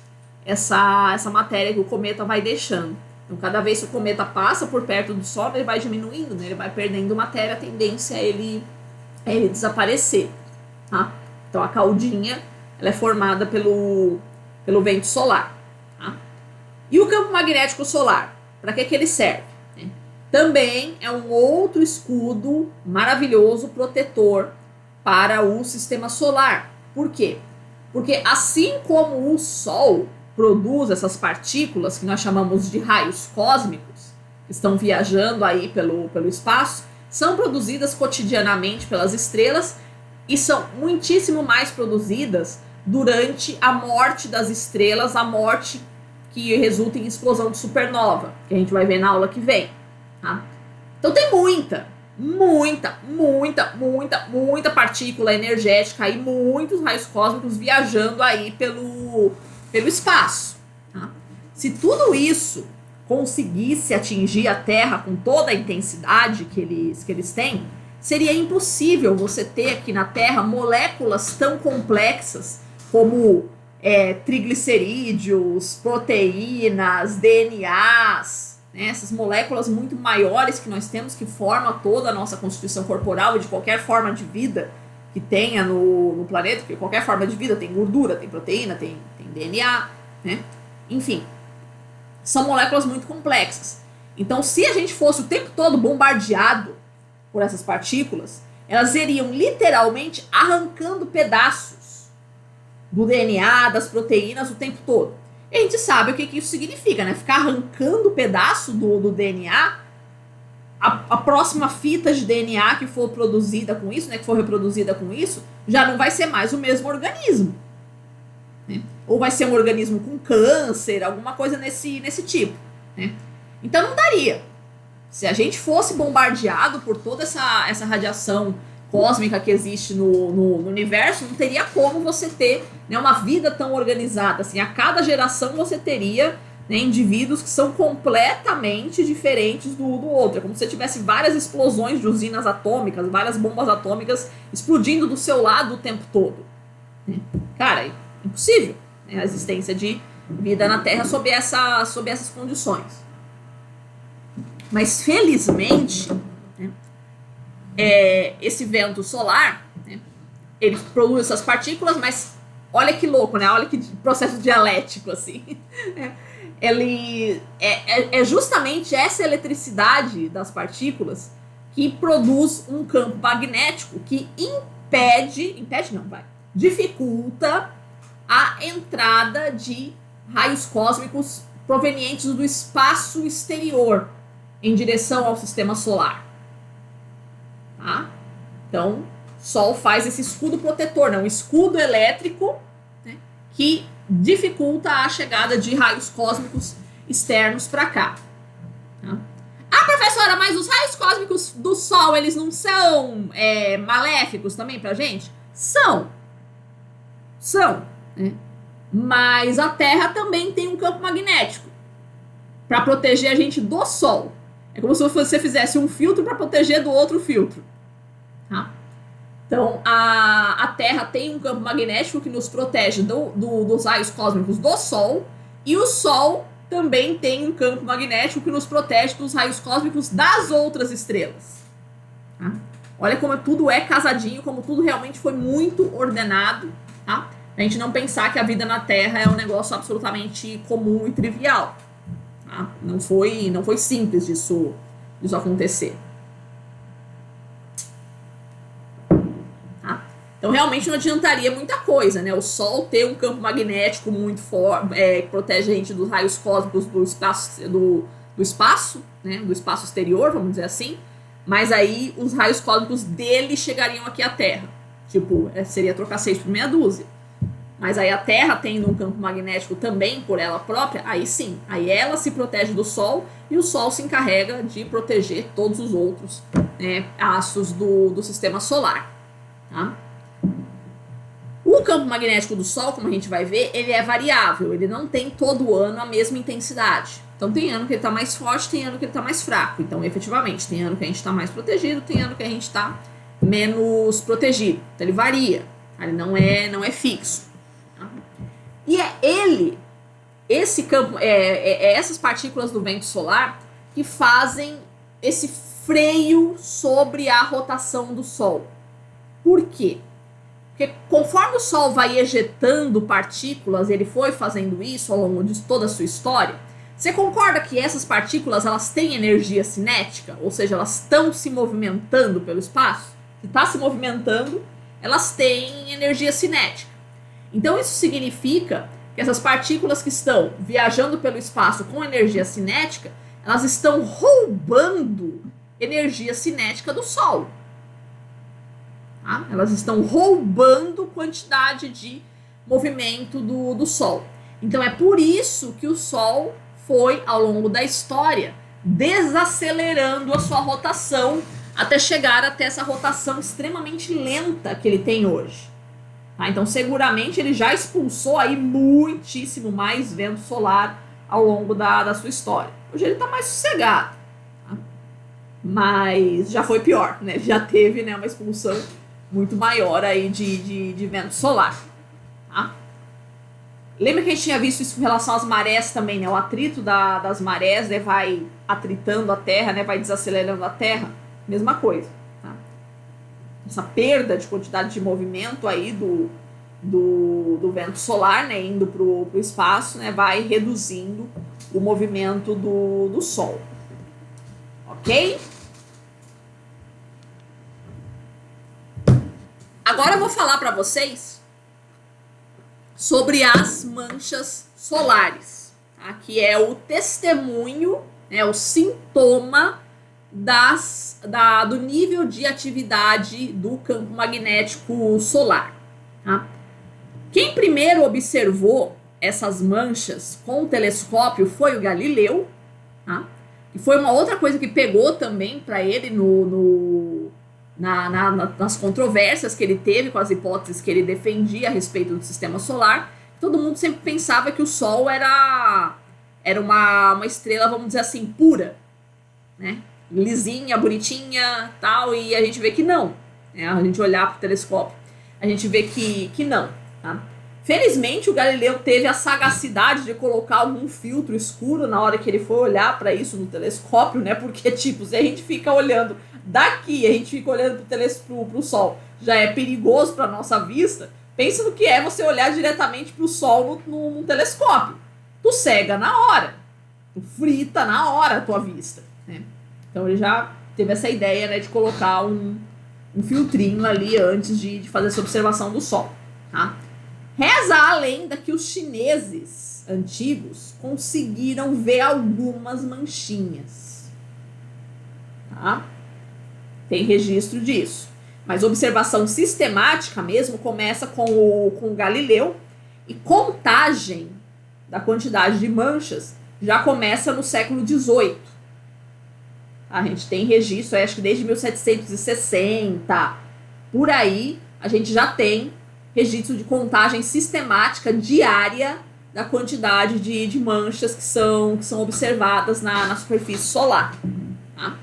essa matéria que o cometa vai deixando. Então, cada vez que o cometa passa por perto do Sol, ele vai diminuindo, né? Ele vai perdendo matéria, a tendência é ele desaparecer, tá? Então, a caudinha, ela é formada pelo vento solar, tá? E o campo magnético solar, para que ele serve? Também é um outro escudo maravilhoso, protetor para o sistema solar. Por quê? Porque assim como o Sol produz essas partículas que nós chamamos de raios cósmicos, que estão viajando aí pelo espaço, são produzidas cotidianamente pelas estrelas e são muitíssimo mais produzidas durante a morte das estrelas, a morte que resulta em explosão de supernova, que a gente vai ver na aula que vem, tá? Então tem muita partícula energética e muitos raios cósmicos viajando aí pelo espaço, tá? Se tudo isso conseguisse atingir a Terra com toda a intensidade que eles têm, seria impossível você ter aqui na Terra moléculas tão complexas como triglicerídeos, proteínas, DNAs, né, essas moléculas muito maiores que nós temos, que formam toda a nossa constituição corporal e de qualquer forma de vida que tenha no planeta, porque qualquer forma de vida tem gordura, tem proteína, tem DNA, né? Enfim, são moléculas muito complexas. Então, se a gente fosse o tempo todo bombardeado por essas partículas, elas iriam literalmente arrancando pedaços do DNA, das proteínas o tempo todo. E a gente sabe o que isso significa, né? Ficar arrancando pedaço do DNA, a próxima fita de DNA que for produzida com isso, né, que for reproduzida com isso, já não vai ser mais o mesmo organismo, né? Ou vai ser um organismo com câncer, alguma coisa nesse tipo, né? Então não daria. Se a gente fosse bombardeado por toda essa radiação cósmica que existe no universo, não teria como você ter, né, uma vida tão organizada. Assim, a cada geração você teria, né, indivíduos que são completamente diferentes do outro. É como se você tivesse várias explosões de usinas atômicas, várias bombas atômicas explodindo do seu lado o tempo todo. Cara, é impossível, né, a existência de vida na Terra sob essas condições. Mas, felizmente, né, esse vento solar, né, ele produz essas partículas, mas olha que louco, né? Olha que processo dialético, assim. Ele é justamente essa eletricidade das partículas que produz um campo magnético que dificulta a entrada de raios cósmicos provenientes do espaço exterior em direção ao sistema solar. Tá? Então, o Sol faz esse escudo protetor, né? Um escudo elétrico, né, que dificulta a chegada de raios cósmicos externos para cá. Tá? Ah, professora, mas os raios cósmicos do Sol, eles não são maléficos também pra gente? São, né? Mas a Terra também tem um campo magnético para proteger a gente do Sol. É como se você fizesse um filtro para proteger do outro filtro. Tá? Então, a Terra tem um campo magnético que nos protege dos raios cósmicos do Sol, e o Sol também tem um campo magnético que nos protege dos raios cósmicos das outras estrelas. Tá? Olha como tudo é casadinho, como tudo realmente foi muito ordenado, tá? A gente não pensar que a vida na Terra é um negócio absolutamente comum e trivial. Tá? Não foi simples disso acontecer. Tá? Então, realmente não adiantaria muita coisa, né? O Sol ter um campo magnético muito forte, que protege a gente dos raios cósmicos do espaço, né? Do espaço exterior, vamos dizer assim. Mas aí os raios cósmicos dele chegariam aqui à Terra. Tipo, seria trocar 6 por meia dúzia. Mas aí a Terra tendo um campo magnético também por ela própria, aí sim, aí ela se protege do Sol e o Sol se encarrega de proteger todos os outros, né, astros do sistema solar. Tá? O campo magnético do Sol, como a gente vai ver, ele é variável, ele não tem todo ano a mesma intensidade. Então tem ano que ele está mais forte, tem ano que ele está mais fraco. Então, efetivamente, tem ano que a gente está mais protegido, tem ano que a gente está menos protegido. Então ele varia, ele não é fixo. E esse campo, essas partículas do vento solar que fazem esse freio sobre a rotação do Sol. Por quê? Porque conforme o Sol vai ejetando partículas, ele foi fazendo isso ao longo de toda a sua história. Você concorda que essas partículas elas têm energia cinética? Ou seja, elas estão se movimentando pelo espaço? Se está se movimentando, elas têm energia cinética. Então isso significa que essas partículas que estão viajando pelo espaço com energia cinética, elas estão roubando energia cinética do Sol. Tá? Elas estão roubando quantidade de movimento do Sol. Então é por isso que o Sol foi, ao longo da história, desacelerando a sua rotação até chegar até essa rotação extremamente lenta que ele tem hoje. Tá? Então, seguramente, ele já expulsou aí muitíssimo mais vento solar ao longo da sua história. Hoje ele está mais sossegado, tá? Mas já foi pior, né? Já teve, né, uma expulsão muito maior aí de vento solar. Tá? Lembra que a gente tinha visto isso com relação às marés também, né? O atrito das marés, né, vai atritando a Terra, né, vai desacelerando a Terra. Mesma coisa, tá? Essa perda de quantidade de movimento aí do vento solar, né, indo pro espaço, né, vai reduzindo o movimento do Sol. Ok? Agora eu vou falar para vocês sobre as manchas solares, tá? Que é o testemunho, o sintoma do nível de atividade do campo magnético solar. Tá? Quem primeiro observou essas manchas com o telescópio foi o Galileu, tá? E foi uma outra coisa que pegou também para ele nas controvérsias que ele teve com as hipóteses que ele defendia a respeito do sistema solar. Todo mundo sempre pensava que o Sol era uma estrela, vamos dizer assim, pura, né? Lisinha, bonitinha, tal, e a gente vê que não, né? A gente olhar para o telescópio, a gente vê que não, tá? Felizmente o Galileu teve a sagacidade de colocar algum filtro escuro na hora que ele foi olhar para isso no telescópio, né? Porque, tipo, se a gente fica olhando daqui, a gente fica olhando pro Sol, já é perigoso para nossa vista. Pensa no que é você olhar diretamente pro Sol no telescópio. Tu cega na hora, tu frita na hora a tua vista, né? Então ele já teve essa ideia, né, de colocar um filtrinho ali antes de fazer essa observação do Sol, tá? Reza a lenda que os chineses antigos conseguiram ver algumas manchinhas, tá? Tem registro disso. Mas observação sistemática mesmo começa com o Galileu, e contagem da quantidade de manchas já começa no século XVIII. A gente tem registro, acho que desde 1760, por aí, a gente já tem registro de contagem sistemática diária da quantidade de manchas que são observadas na superfície solar. Tá?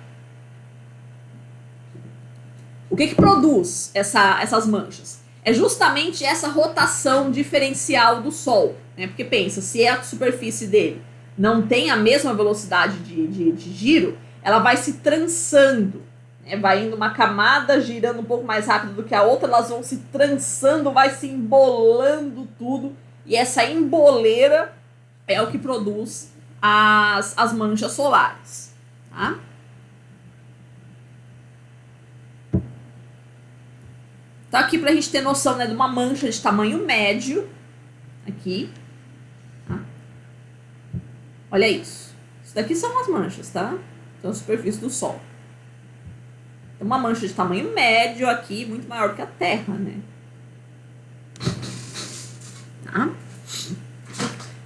O que produz essas manchas? É justamente essa rotação diferencial do Sol, né? Porque pensa, se a superfície dele não tem a mesma velocidade de giro, ela vai se trançando, né? Vai indo uma camada girando um pouco mais rápido do que a outra, elas vão se trançando, vai se embolando tudo, e essa emboleira é o que produz as manchas solares, tá? Então aqui pra gente ter noção, né, de uma mancha de tamanho médio, aqui, tá? Olha isso. Isso daqui são as manchas, tá? Então a superfície do Sol. Tem uma mancha de tamanho médio aqui, muito maior que a Terra, né? Tá?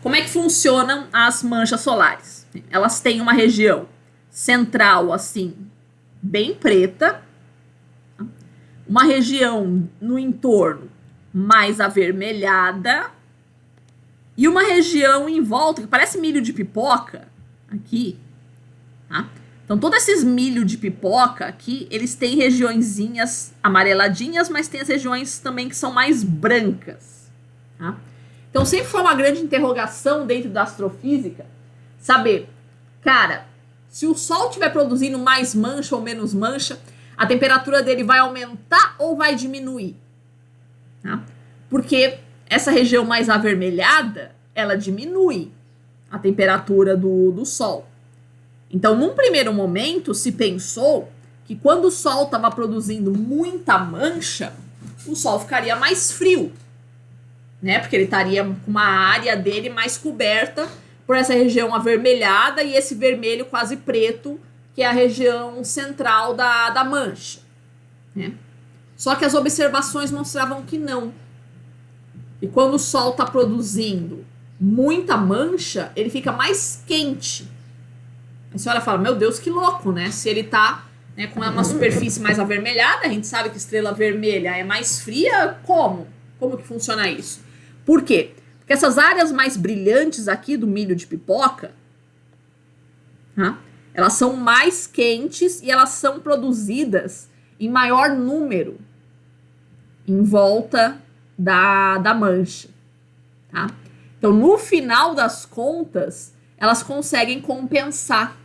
Como é que funcionam as manchas solares? Elas têm uma região central, assim, bem preta, uma região no entorno mais avermelhada e uma região em volta que parece milho de pipoca aqui, tá? Então todos esses milho de pipoca aqui, eles têm regiõezinhas amareladinhas, mas tem as regiões também que são mais brancas, tá? Então sempre foi uma grande interrogação dentro da astrofísica saber, cara, se o Sol estiver produzindo mais mancha ou menos mancha, a temperatura dele vai aumentar ou vai diminuir? Tá? Porque essa região mais avermelhada, ela diminui a temperatura do Sol. Então, num primeiro momento, se pensou que quando o Sol estava produzindo muita mancha, o Sol ficaria mais frio, né? Porque ele estaria com uma área dele mais coberta por essa região avermelhada e esse vermelho quase preto, que é a região central da mancha, né? Só que as observações mostravam que não. E quando o Sol está produzindo muita mancha, ele fica mais quente. Aí você olha e fala, meu Deus, que louco, né? Se ele está, né, com uma superfície mais avermelhada, a gente sabe que estrela vermelha é mais fria, como? Como que funciona isso? Por quê? Porque essas áreas mais brilhantes aqui do milho de pipoca, tá? Elas são mais quentes e elas são produzidas em maior número em volta da mancha, tá? Então, no final das contas, elas conseguem compensar.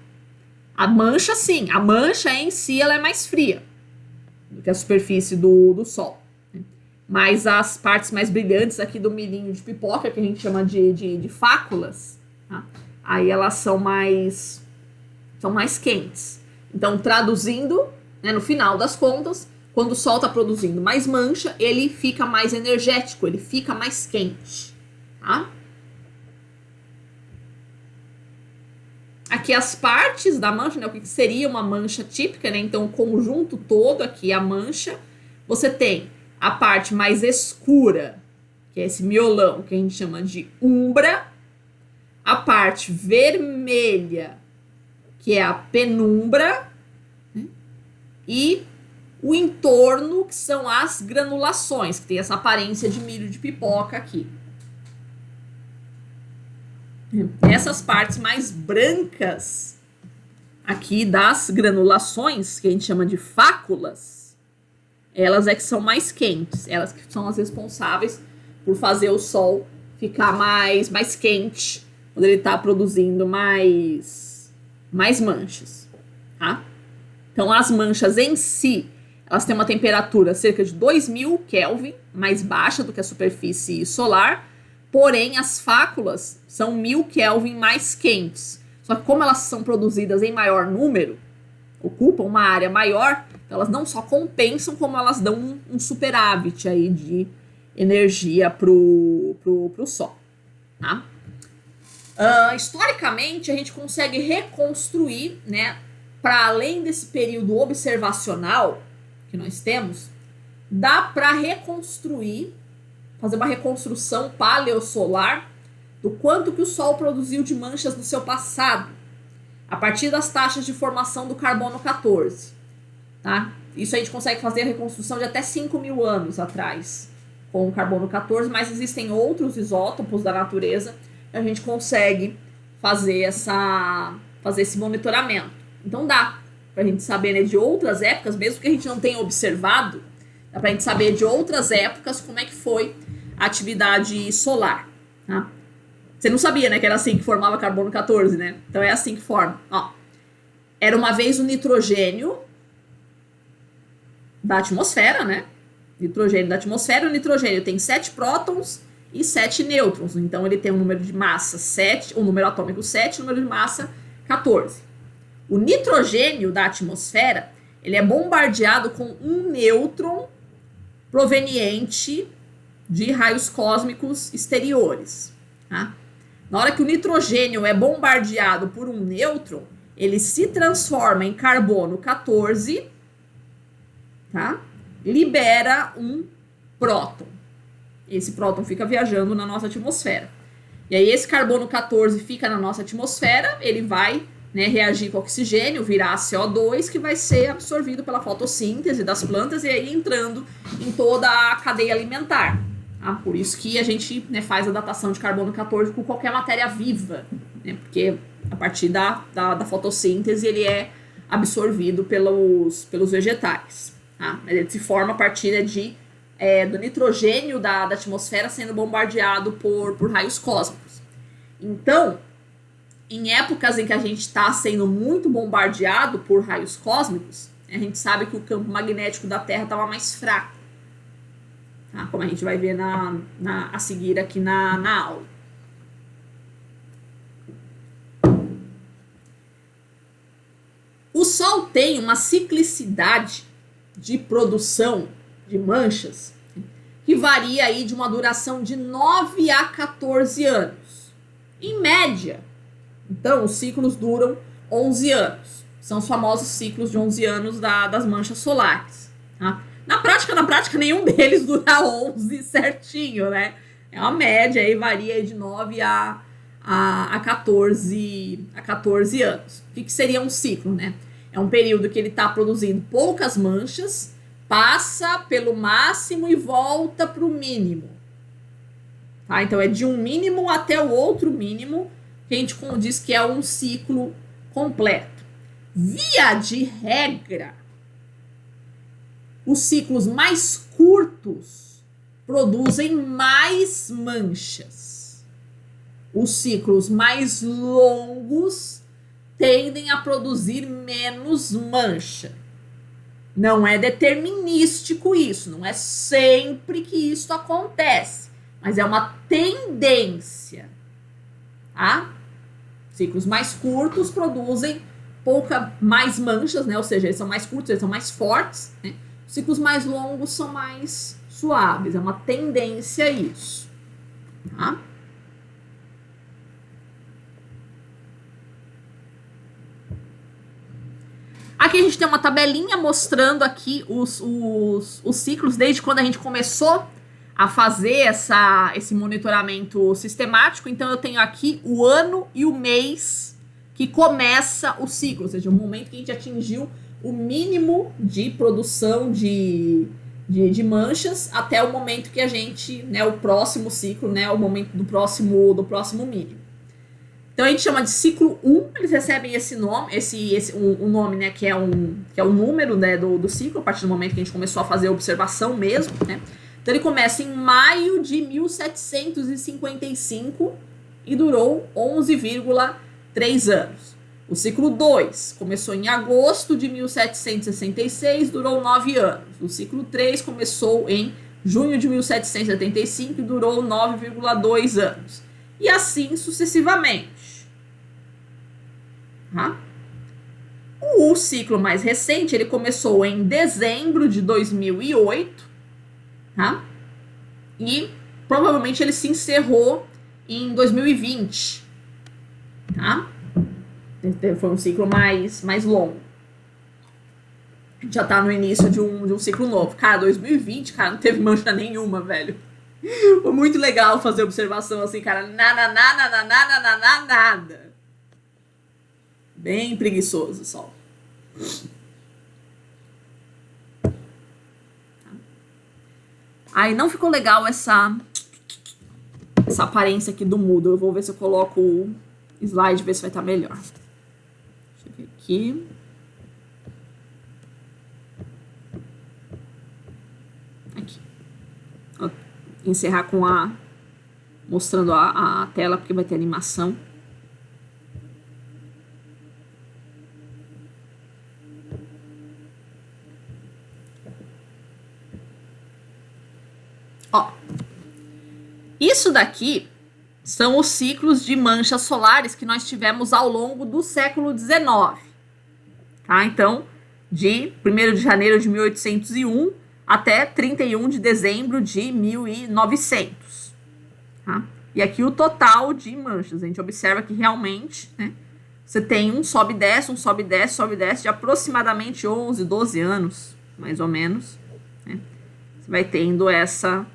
A mancha, sim, a mancha em si ela é mais fria do que a superfície do Sol. Mas as partes mais brilhantes aqui do milhinho de pipoca, que a gente chama de fáculas, tá? Aí elas são mais quentes. Então, traduzindo, né, no final das contas, quando o Sol está produzindo mais mancha, ele fica mais energético, ele fica mais quente. Tá? Aqui as partes da mancha, né, o que seria uma mancha típica, né? Então, o conjunto todo aqui, a mancha, você tem a parte mais escura, que é esse miolão, que a gente chama de umbra, a parte vermelha, que é a penumbra, né? E o entorno, que são as granulações, que tem essa aparência de milho de pipoca aqui. Essas partes mais brancas aqui das granulações, que a gente chama de fáculas, elas é que são mais quentes, elas que são as responsáveis por fazer o Sol ficar mais quente, quando ele está produzindo mais manchas, tá? Então, as manchas em si, elas têm uma temperatura cerca de 2000 Kelvin, mais baixa do que a superfície solar, porém, as fáculas são 1000 Kelvin mais quentes. Só que como elas são produzidas em maior número, ocupam uma área maior, então elas não só compensam, como elas dão um superávit aí de energia pro Sol. Tá? Historicamente, a gente consegue reconstruir, né, para além desse período observacional que nós temos, dá para reconstruir, fazer uma reconstrução paleossolar do quanto que o Sol produziu de manchas no seu passado, a partir das taxas de formação do carbono 14. Tá? Isso a gente consegue fazer a reconstrução de até 5.000 anos atrás com o carbono 14, mas existem outros isótopos da natureza que a gente consegue fazer esse monitoramento. Então dá pra gente saber, né, de outras épocas, mesmo que a gente não tenha observado, dá pra gente saber de outras épocas como é que foi a atividade solar. Tá? Você não sabia, né, que era assim que formava carbono 14, né? Então é assim que forma. Ó, era uma vez o nitrogênio da atmosfera, né? Nitrogênio da atmosfera. O nitrogênio tem 7 prótons e 7 nêutrons. Então ele tem um número de massa 7, um número atômico 7, um número de massa 14. O nitrogênio da atmosfera, ele é bombardeado com um nêutron proveniente de raios cósmicos exteriores. Tá? Na hora que o nitrogênio é bombardeado por um nêutron, ele se transforma em carbono 14, tá? Libera um próton. Esse próton fica viajando na nossa atmosfera. E aí esse carbono 14 fica na nossa atmosfera, ele vai, né, reagir com oxigênio, virar CO2, que vai ser absorvido pela fotossíntese das plantas e aí entrando em toda a cadeia alimentar. Tá? Por isso que a gente, né, faz a datação de carbono 14 com qualquer matéria viva, né, porque a partir da fotossíntese ele é absorvido pelos vegetais. Tá? Ele se forma a partir do nitrogênio da atmosfera sendo bombardeado por raios cósmicos. Então, em épocas em que a gente está sendo muito bombardeado por raios cósmicos, a gente sabe que o campo magnético da Terra estava mais fraco. Tá? Como a gente vai ver a seguir aqui na aula. O Sol tem uma ciclicidade de produção de manchas que varia aí de uma duração de 9 a 14 anos. Em média, então, os ciclos duram 11 anos. São os famosos ciclos de 11 anos das manchas solares. Tá? Na prática, nenhum deles dura 11 certinho, né? É uma média, aí varia de 9 a 14 anos. O que seria um ciclo, né? É um período que ele está produzindo poucas manchas, passa pelo máximo e volta para o mínimo. Tá? Então, é de um mínimo até o outro mínimo, que a gente diz que é um ciclo completo. Via de regra, os ciclos mais curtos produzem mais manchas. Os ciclos mais longos tendem a produzir menos mancha. Não é determinístico isso, não é sempre que isso acontece, mas é uma tendência, tá? Ciclos mais curtos produzem mais manchas, né? Ou seja, eles são mais curtos, eles são mais fortes, né? Ciclos mais longos são mais suaves, é uma tendência isso, tá? Aqui a gente tem uma tabelinha mostrando aqui os ciclos desde quando a gente começou a fazer esse monitoramento sistemático. Então eu tenho aqui o ano e o mês que começa o ciclo, ou seja, o momento que a gente atingiu o mínimo de produção de manchas até o momento que a gente, né, o próximo ciclo, né, o momento do próximo mínimo. Então a gente chama de ciclo 1, eles recebem esse nome, o nome, né, que é o número, né, do ciclo, a partir do momento que a gente começou a fazer a observação mesmo, né. Então ele começa em maio de 1755 e durou 11,3 anos. O ciclo 2 começou em agosto de 1766, durou 9 anos. O ciclo 3 começou em junho de 1775 e durou 9,2 anos. E assim sucessivamente. Tá? O ciclo mais recente, ele começou em dezembro de 2008, tá? E provavelmente ele se encerrou em 2020, tá? Foi um ciclo mais longo. A gente já tá no início de um ciclo novo. Cara, 2020, cara, não teve mancha nenhuma, velho. Foi muito legal fazer observação assim, cara. Nada. Bem preguiçoso, só. Aí não ficou legal essa aparência aqui do Moodle. Eu vou ver se eu coloco o slide, ver se vai estar melhor. Deixa eu ver aqui. Aqui. Vou encerrar com mostrando a tela, porque vai ter animação. Ó, isso daqui são os ciclos de manchas solares que nós tivemos ao longo do século XIX. Tá? Então, de 1º de janeiro de 1801 até 31 de dezembro de 1900. Tá? E aqui o total de manchas. A gente observa que realmente, né, você tem um sobe e desce, de aproximadamente 11, 12 anos, mais ou menos. Né? Você vai tendo essa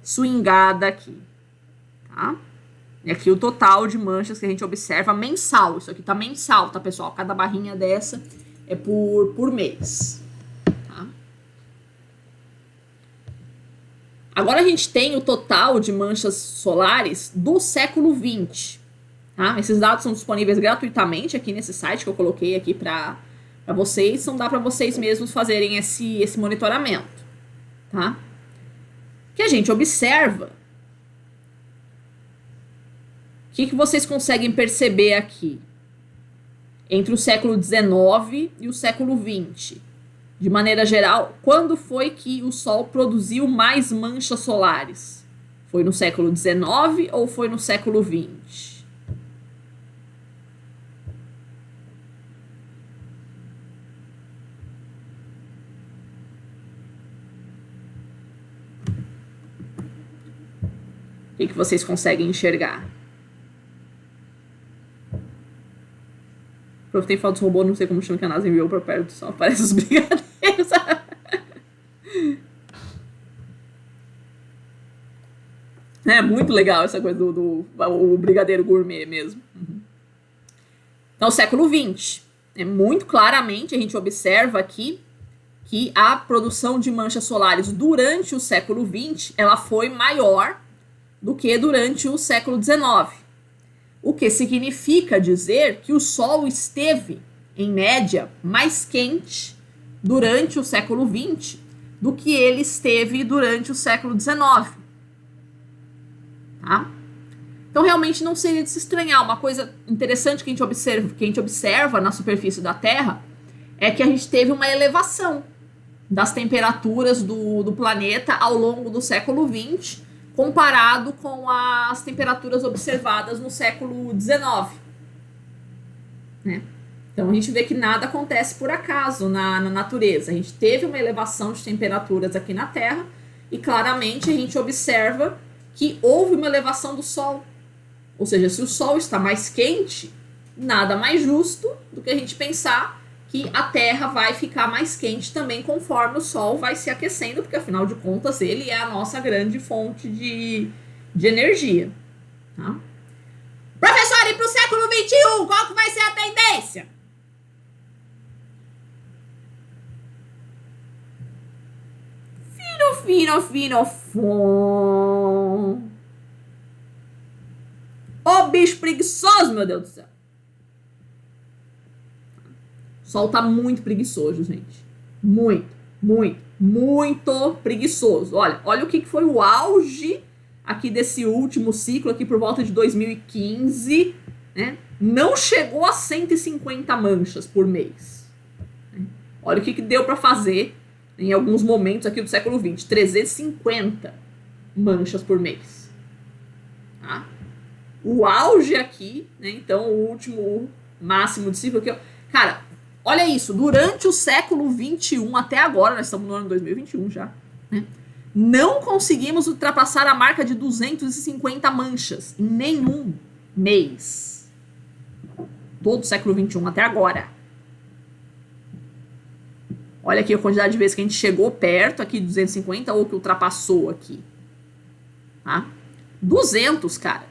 swingada aqui, tá? E aqui o total de manchas que a gente observa mensal. Isso aqui tá mensal, tá, pessoal? Cada barrinha dessa é por mês, tá? Agora a gente tem o total de manchas solares do século XX, tá? Esses dados são disponíveis gratuitamente aqui nesse site que eu coloquei aqui para vocês. Então dá para vocês mesmos fazerem esse monitoramento, tá? Que a gente observa. O que vocês conseguem perceber aqui? Entre o século XIX e o século XX. De maneira geral, quando foi que o Sol produziu mais manchas solares? Foi no século XIX ou foi no século XX? O que vocês conseguem enxergar? O prof tem fotos robô, não sei como chama, que a NASA enviou para perto do Sol. Aparece os brigadeiros. É muito legal essa coisa o brigadeiro gourmet mesmo. Então, século XX. Muito claramente a gente observa aqui que a produção de manchas solares durante o século XX ela foi maior do que durante o século XIX. O que significa dizer que o Sol esteve, em média, mais quente durante o século XX do que ele esteve durante o século XIX. Tá? Então, realmente não seria de se estranhar. Uma coisa interessante que a gente observa na superfície da Terra é que a gente teve uma elevação das temperaturas do planeta ao longo do século XX, comparado com as temperaturas observadas no século XIX. Né? Então, a gente vê que nada acontece por acaso na natureza. A gente teve uma elevação de temperaturas aqui na Terra e, claramente, a gente observa que houve uma elevação do Sol. Ou seja, se o Sol está mais quente, nada mais justo do que a gente pensar que a Terra vai ficar mais quente também conforme o Sol vai se aquecendo, porque, afinal de contas, ele é a nossa grande fonte de energia. Tá? Professor, e para o século XXI, qual que vai ser a tendência? Fino. Ô, bicho preguiçoso, meu Deus do céu. O Sol tá muito preguiçoso, gente. Muito preguiçoso. Olha o que foi o auge aqui desse último ciclo, aqui por volta de 2015, né? Não chegou a 150 manchas por mês. Olha o que deu para fazer em alguns momentos aqui do século XX. 350 manchas por mês. Tá? O auge aqui, né? Então, o último máximo de ciclo aqui, ó. Cara, olha isso. Durante o século XXI até agora, nós estamos no ano 2021 já, né? Não conseguimos ultrapassar a marca de 250 manchas em nenhum mês. Todo o século XXI até agora. Olha aqui a quantidade de vezes que a gente chegou perto aqui de 250 ou que ultrapassou aqui. Tá? 200, cara.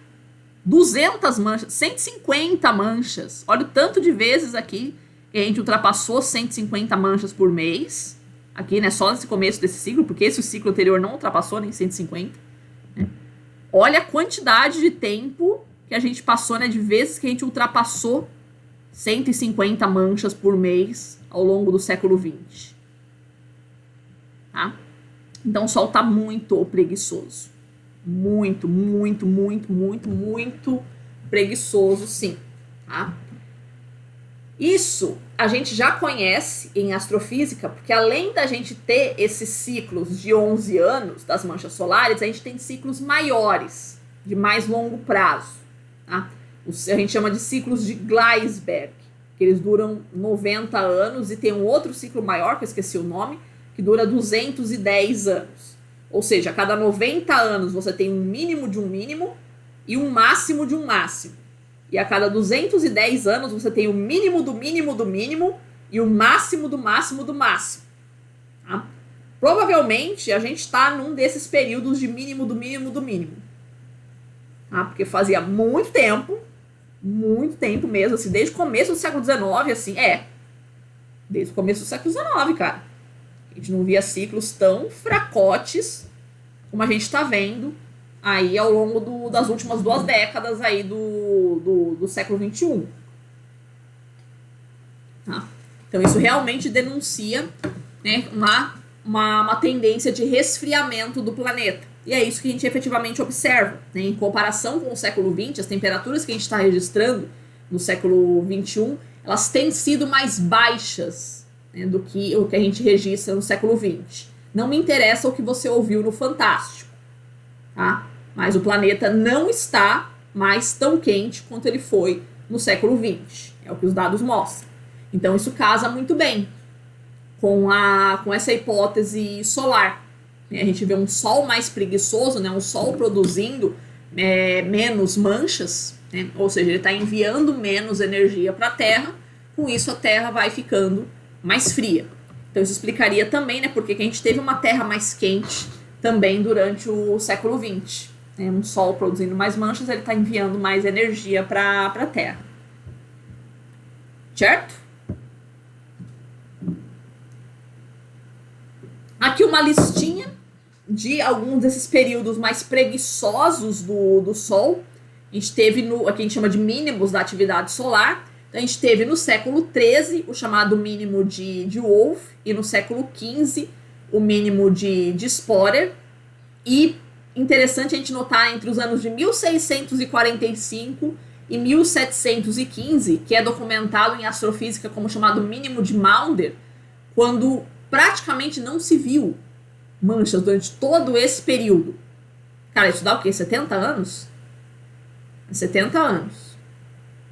200 manchas. 150 manchas. Olha o tanto de vezes aqui que a gente ultrapassou 150 manchas por mês. Aqui, né? Só nesse começo desse ciclo, porque esse ciclo anterior não ultrapassou nem 150. Né? Olha a quantidade de tempo que a gente passou, né? De vezes que a gente ultrapassou 150 manchas por mês ao longo do século XX. Tá? Então o Sol tá muito preguiçoso. Muito preguiçoso, sim. Tá? Isso a gente já conhece em astrofísica, porque além da gente ter esses ciclos de 11 anos das manchas solares, a gente tem ciclos maiores, de mais longo prazo. Tá? A gente chama de ciclos de Gleisberg, que eles duram 90 anos, e tem um outro ciclo maior, que eu esqueci o nome, que dura 210 anos. Ou seja, a cada 90 anos você tem um mínimo de um mínimo e um máximo de um máximo. E a cada 210 anos você tem o mínimo do mínimo do mínimo e o máximo do máximo do máximo. Tá? Provavelmente a gente está num desses períodos de mínimo do mínimo do mínimo. Tá? Porque fazia muito tempo mesmo, assim, desde o começo do século XIX, assim, desde o começo do século XIX, cara. A gente não via ciclos tão fracotes como a gente está vendo aí ao longo das últimas 2 décadas aí do século XXI. Tá? Então isso realmente denuncia, né, uma tendência de resfriamento do planeta. E é isso que a gente efetivamente observa. Né? Em comparação com o século XX, as temperaturas que a gente está registrando no século XXI, elas têm sido mais baixas, né, do que o que a gente registra no século XX. Não me interessa o que você ouviu no Fantástico. Tá? Mas o planeta não está mais tão quente quanto ele foi no século XX. É o que os dados mostram. Então isso casa muito bem com essa hipótese solar. A gente vê um Sol mais preguiçoso, né? Um Sol produzindo menos manchas, né? Ou seja, ele está enviando menos energia para a Terra. Com isso a Terra vai ficando mais fria. Então isso explicaria também, né, porque que a gente teve uma Terra mais quente também durante o século XX. Um Sol produzindo mais manchas, ele está enviando mais energia para a Terra. Certo? Aqui uma listinha de alguns desses períodos mais preguiçosos do Sol. A gente teve aqui a gente chama de mínimos da atividade solar. Então, a gente teve no século XIII o chamado mínimo de Wolf, e no século XV o mínimo de Spörer. E interessante a gente notar entre os anos de 1645 e 1715, que é documentado em astrofísica como chamado mínimo de Maunder, quando praticamente não se viu manchas durante todo esse período. Cara, isso dá o quê? 70 anos? 70 anos.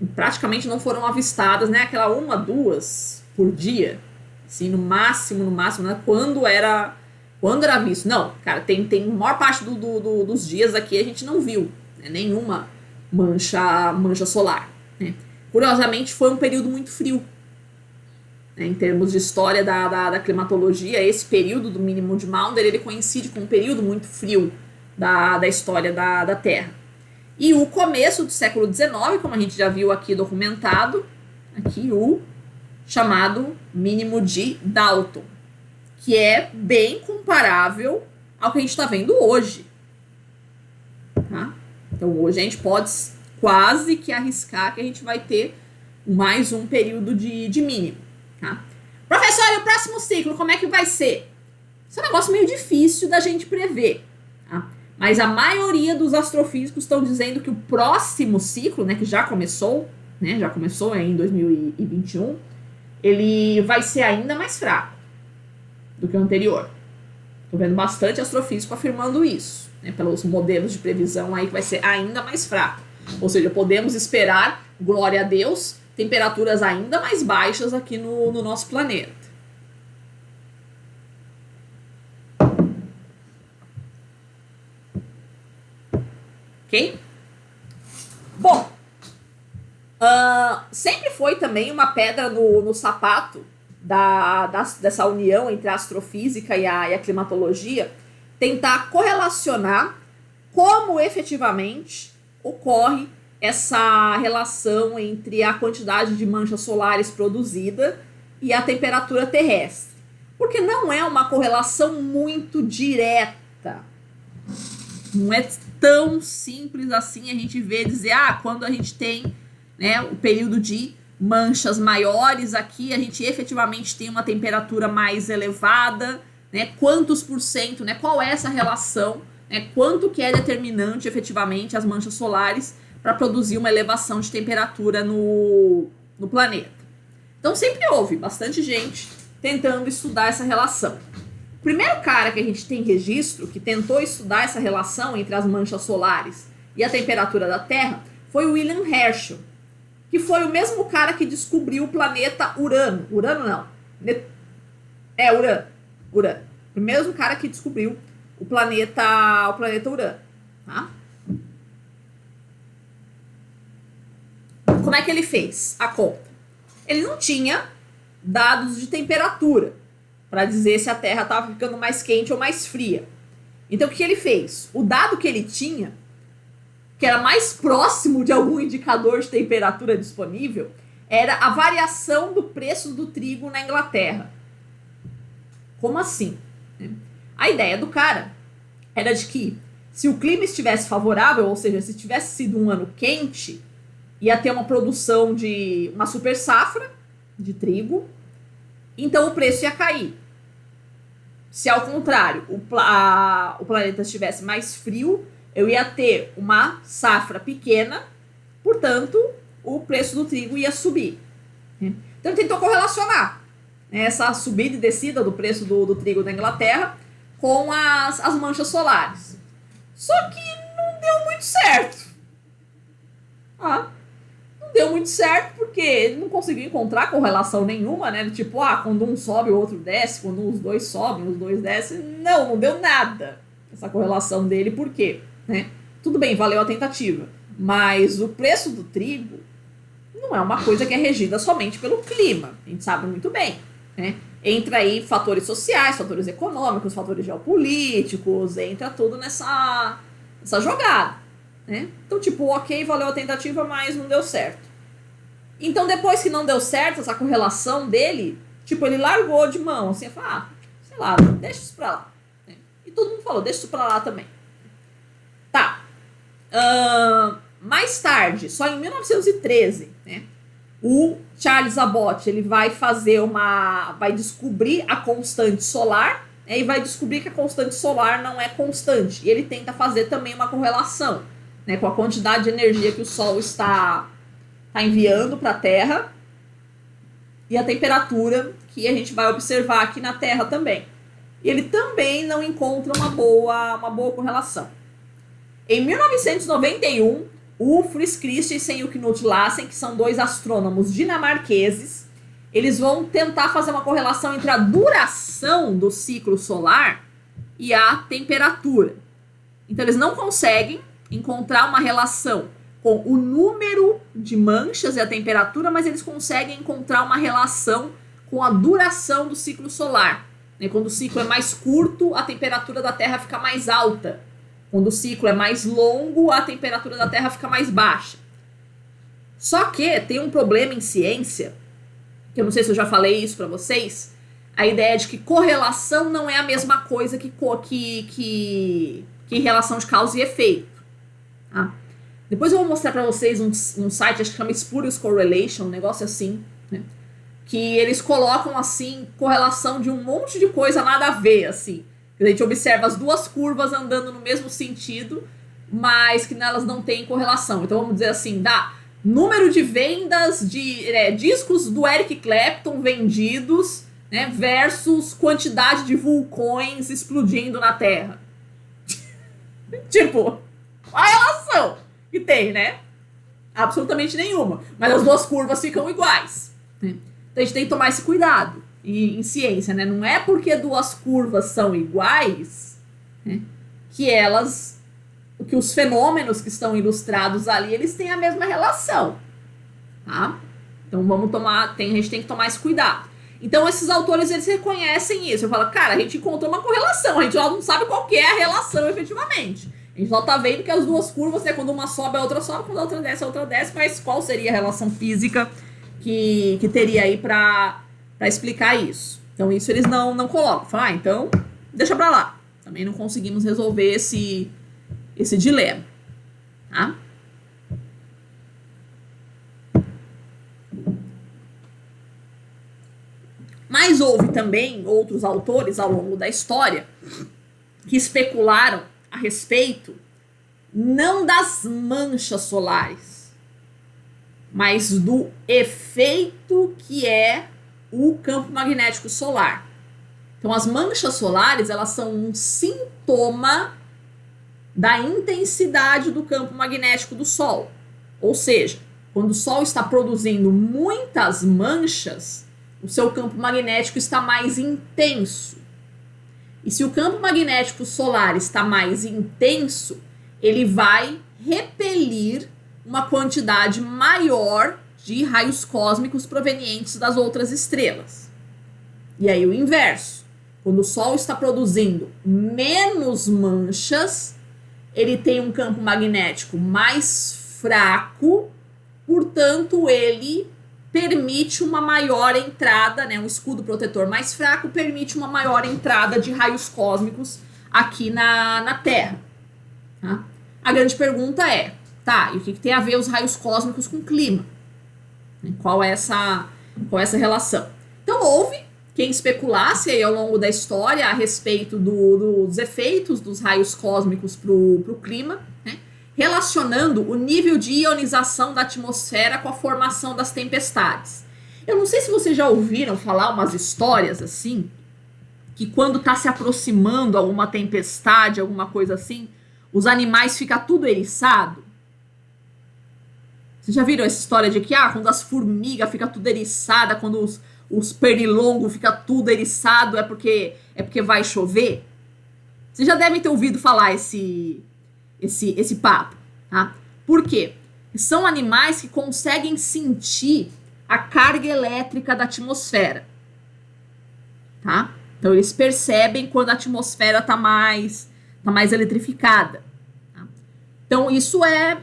E praticamente não foram avistadas, né? Aquela uma, duas por dia. Assim, no máximo, né? Quando era visto. Não, cara, tem maior parte dos dias aqui a gente não viu, né? Nenhuma mancha solar, né? Curiosamente, foi um período muito frio, né? Em termos de história da climatologia, esse período do mínimo de Maunder, ele coincide com um período muito frio da história da Terra. E o começo do século XIX, como a gente já viu aqui documentado, aqui o chamado mínimo de Dalton, que é bem comparável ao que a gente está vendo hoje. Tá? Então hoje a gente pode quase que arriscar que a gente vai ter mais um período de mínimo. Tá? Professor, e o próximo ciclo, como é que vai ser? Isso é um negócio meio difícil da gente prever. Tá? Mas a maioria dos astrofísicos estão dizendo que o próximo ciclo, né, que já começou em 2021, ele vai ser ainda mais fraco do que o anterior. Estou vendo bastante astrofísico afirmando isso, né, pelos modelos de previsão aí que vai ser ainda mais fraco. Ou seja, podemos esperar, glória a Deus, temperaturas ainda mais baixas aqui no nosso planeta. Ok? Bom, sempre foi também uma pedra no sapato dessa união entre a astrofísica e a climatologia, tentar correlacionar como efetivamente ocorre essa relação entre a quantidade de manchas solares produzida e a temperatura terrestre. Porque não é uma correlação muito direta. Não é tão simples assim a gente ver dizer, quando a gente tem, né, o período de manchas maiores aqui, a gente efetivamente tem uma temperatura mais elevada, né, quantos por cento, né, qual é essa relação, né, quanto que é determinante efetivamente as manchas solares para produzir uma elevação de temperatura no planeta. Então sempre houve bastante gente tentando estudar essa relação. O primeiro cara que a gente tem registro que tentou estudar essa relação entre as manchas solares e a temperatura da Terra foi o William Herschel, que foi o mesmo cara que descobriu o planeta Urano. Urano não. Urano. O mesmo cara que descobriu o planeta Urano. Tá? Como é que ele fez a conta? Ele não tinha dados de temperatura para dizer se a Terra estava ficando mais quente ou mais fria. Então, o que ele fez? O dado que ele tinha, que era mais próximo de algum indicador de temperatura disponível, era a variação do preço do trigo na Inglaterra. Como assim? A ideia do cara era de que, se o clima estivesse favorável, ou seja, se tivesse sido um ano quente, ia ter uma produção de uma super safra de trigo, então o preço ia cair. Se ao contrário, o planeta estivesse mais frio, eu ia ter uma safra pequena, portanto, o preço do trigo ia subir. Então ele tentou correlacionar, né, essa subida e descida do preço do trigo da Inglaterra com as manchas solares. Só que não deu muito certo. Não deu muito certo porque ele não conseguiu encontrar correlação nenhuma, né? Tipo, quando um sobe, o outro desce, quando os dois sobem, os dois descem. Não deu nada essa correlação dele. Por quê? Né? Tudo bem, valeu a tentativa, mas o preço do trigo não é uma coisa que é regida somente pelo clima, a gente sabe muito bem, né? Entra aí fatores sociais, fatores econômicos, fatores geopolíticos, entra tudo nessa jogada, né? Então, tipo, ok, valeu a tentativa, mas não deu certo. Então, depois que não deu certo essa correlação dele, tipo, ele largou de mão, assim, falou, sei lá, deixa isso pra lá, né? E todo mundo falou, deixa isso pra lá também. Tá. Mais tarde, só em 1913, né, o Charles Abbot ele vai descobrir a constante solar, e vai descobrir que a constante solar não é constante. E ele tenta fazer também uma correlação, né, com a quantidade de energia que o Sol está enviando para a Terra e a temperatura que a gente vai observar aqui na Terra também. E ele também não encontra uma boa correlação. Em 1991, o Fritz Christensen e o Knut Larsen, que são dois astrônomos dinamarqueses, eles vão tentar fazer uma correlação entre a duração do ciclo solar e a temperatura. Então, eles não conseguem encontrar uma relação com o número de manchas e a temperatura, mas eles conseguem encontrar uma relação com a duração do ciclo solar. Quando o ciclo é mais curto, a temperatura da Terra fica mais alta. Quando o ciclo é mais longo, a temperatura da Terra fica mais baixa. Só que tem um problema em ciência, que eu não sei se eu já falei isso para vocês, a ideia de que correlação não é a mesma coisa que relação de causa e efeito. Tá? Depois eu vou mostrar para vocês um site, acho que chama Spurious Correlation, um negócio assim, né? Que eles colocam, assim, correlação de um monte de coisa nada a ver, assim. A gente observa as duas curvas andando no mesmo sentido, mas que nelas não tem correlação. Então vamos dizer assim, dá número de vendas de discos do Eric Clapton vendidos, né, versus quantidade de vulcões explodindo na Terra. Tipo, qual a relação que tem, né? Absolutamente nenhuma. Mas as duas curvas ficam iguais, né? Então a gente tem que tomar esse cuidado em ciência, né? Não é porque duas curvas são iguais, né, que os fenômenos que estão ilustrados ali, eles têm a mesma relação, tá? Então a gente tem que tomar esse cuidado. Então esses autores, eles reconhecem isso. Eu falo, cara, a gente encontrou uma correlação, a gente não sabe qual que é a relação efetivamente. A gente só tá vendo que as duas curvas, né, quando uma sobe, a outra sobe, quando a outra desce, mas qual seria a relação física que teria aí para explicar isso? Então isso eles não colocam. Falam, então deixa pra lá. Também não conseguimos resolver esse dilema, tá? Mas houve também outros autores ao longo da história que especularam a respeito não das manchas solares, mas do efeito que é o campo magnético solar. Então, as manchas solares, elas são um sintoma da intensidade do campo magnético do Sol. Ou seja, quando o Sol está produzindo muitas manchas, o seu campo magnético está mais intenso. E se o campo magnético solar está mais intenso, ele vai repelir uma quantidade maior de raios cósmicos provenientes das outras estrelas. E aí o inverso. Quando o Sol está produzindo menos manchas, ele tem um campo magnético mais fraco, portanto, ele permite uma maior entrada, né, um escudo protetor mais fraco permite uma maior entrada de raios cósmicos aqui na Terra. Tá? A grande pergunta é, tá, e o que tem a ver os raios cósmicos com o clima? Qual é essa relação? Então, houve quem especulasse aí ao longo da história a respeito dos efeitos dos raios cósmicos para o clima, né, relacionando o nível de ionização da atmosfera com a formação das tempestades. Eu não sei se vocês já ouviram falar umas histórias assim, que quando está se aproximando alguma tempestade, alguma coisa assim, os animais ficam tudo eriçado. Vocês já viram essa história de que quando as formigas ficam tudo eriçada, quando os pernilongos ficam tudo eriçado, é porque vai chover? Vocês já devem ter ouvido falar esse papo, tá? Por quê? São animais que conseguem sentir a carga elétrica da atmosfera, tá? Então eles percebem quando a atmosfera tá mais eletrificada, tá? Então isso é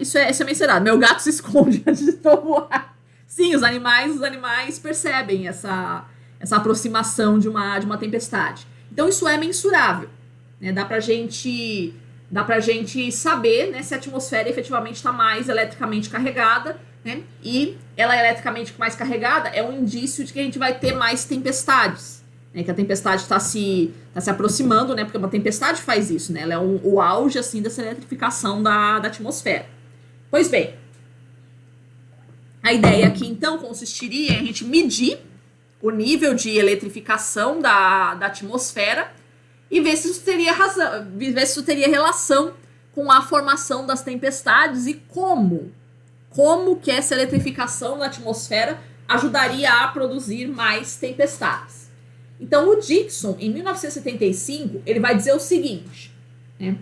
mencionado. Meu gato se esconde antes de voar. Sim, os animais percebem essa aproximação de uma tempestade. Então isso é mensurável, né? Dá pra gente saber, né, se a atmosfera efetivamente está mais eletricamente carregada, né? E ela eletricamente mais carregada é um indício de que a gente vai ter mais tempestades, né, que a tempestade está se aproximando, né, porque uma tempestade faz isso, né, ela é o auge, assim, dessa eletrificação da atmosfera. Pois bem, a ideia aqui, então, consistiria em a gente medir o nível de eletrificação da atmosfera e ver se isso teria razão, ver se isso teria relação com a formação das tempestades e como que essa eletrificação da atmosfera ajudaria a produzir mais tempestades. Então, o Dixon, em 1975, ele vai dizer o seguinte, né?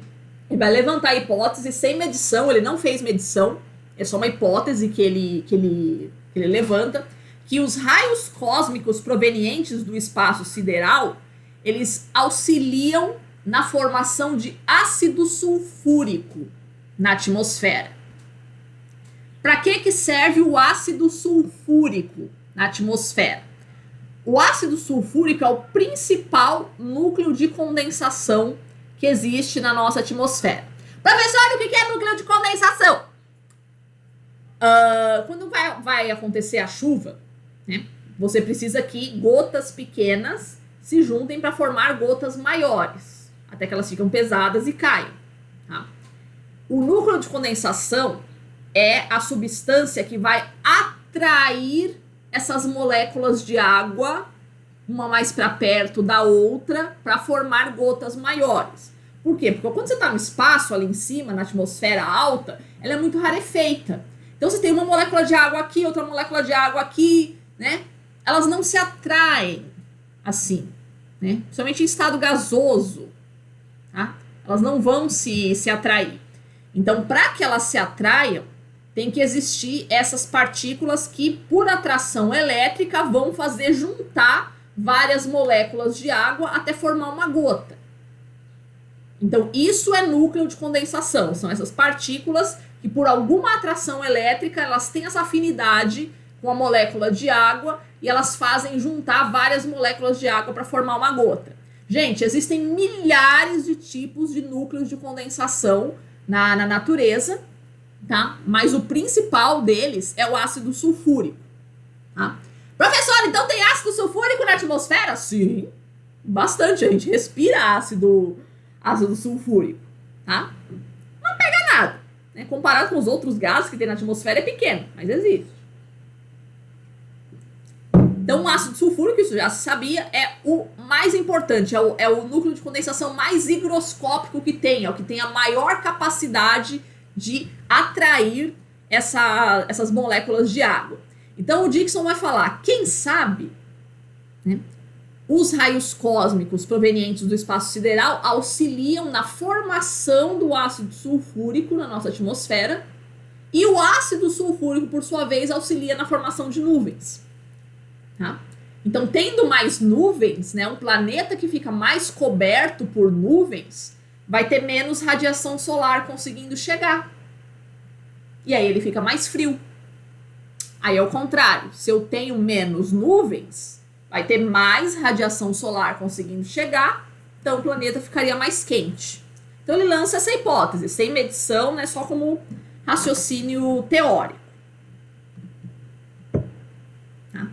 Ele vai levantar a hipótese sem medição, ele não fez medição, é só uma hipótese que ele levanta, que os raios cósmicos provenientes do espaço sideral, eles auxiliam na formação de ácido sulfúrico na atmosfera. Para que serve o ácido sulfúrico na atmosfera? O ácido sulfúrico é o principal núcleo de condensação que existe na nossa atmosfera. Professor, o que é núcleo de condensação? Quando vai acontecer a chuva, né, você precisa que gotas pequenas se juntem para formar gotas maiores, até que elas ficam pesadas e caem. Tá? O núcleo de condensação é a substância que vai atrair essas moléculas de água, uma mais para perto da outra, para formar gotas maiores. Por quê? Porque quando você está no espaço, ali em cima, na atmosfera alta, ela é muito rarefeita. Então, você tem uma molécula de água aqui, outra molécula de água aqui, né? Elas não se atraem assim, né? Principalmente em estado gasoso, tá? Elas não vão se atrair. Então, para que elas se atraiam, tem que existir essas partículas que, por atração elétrica, vão fazer juntar várias moléculas de água até formar uma gota. Então, isso é núcleo de condensação. São essas partículas que, por alguma atração elétrica, elas têm essa afinidade com a molécula de água e elas fazem juntar várias moléculas de água para formar uma gota. Gente, existem milhares de tipos de núcleos de condensação na natureza, tá? Mas o principal deles é o ácido sulfúrico, tá? Professor, então tem ácido sulfúrico na atmosfera? Sim, bastante. A gente respira ácido sulfúrico, tá? Não pega nada, né? Comparado com os outros gases que tem na atmosfera, é pequeno, mas existe. Então, o ácido sulfúrico, isso já se sabia, é o mais importante, é o núcleo de condensação mais higroscópico que tem, é o que tem a maior capacidade de atrair essas moléculas de água. Então, o Dixon vai falar, quem sabe, né, os raios cósmicos provenientes do espaço sideral auxiliam na formação do ácido sulfúrico na nossa atmosfera e o ácido sulfúrico, por sua vez, auxilia na formação de nuvens. Tá? Então, tendo mais nuvens, né, um planeta que fica mais coberto por nuvens vai ter menos radiação solar conseguindo chegar. E aí ele fica mais frio. Aí, ao contrário, se eu tenho menos nuvens, vai ter mais radiação solar conseguindo chegar, então o planeta ficaria mais quente. Então, ele lança essa hipótese, sem medição, né, só como raciocínio teórico. Tá?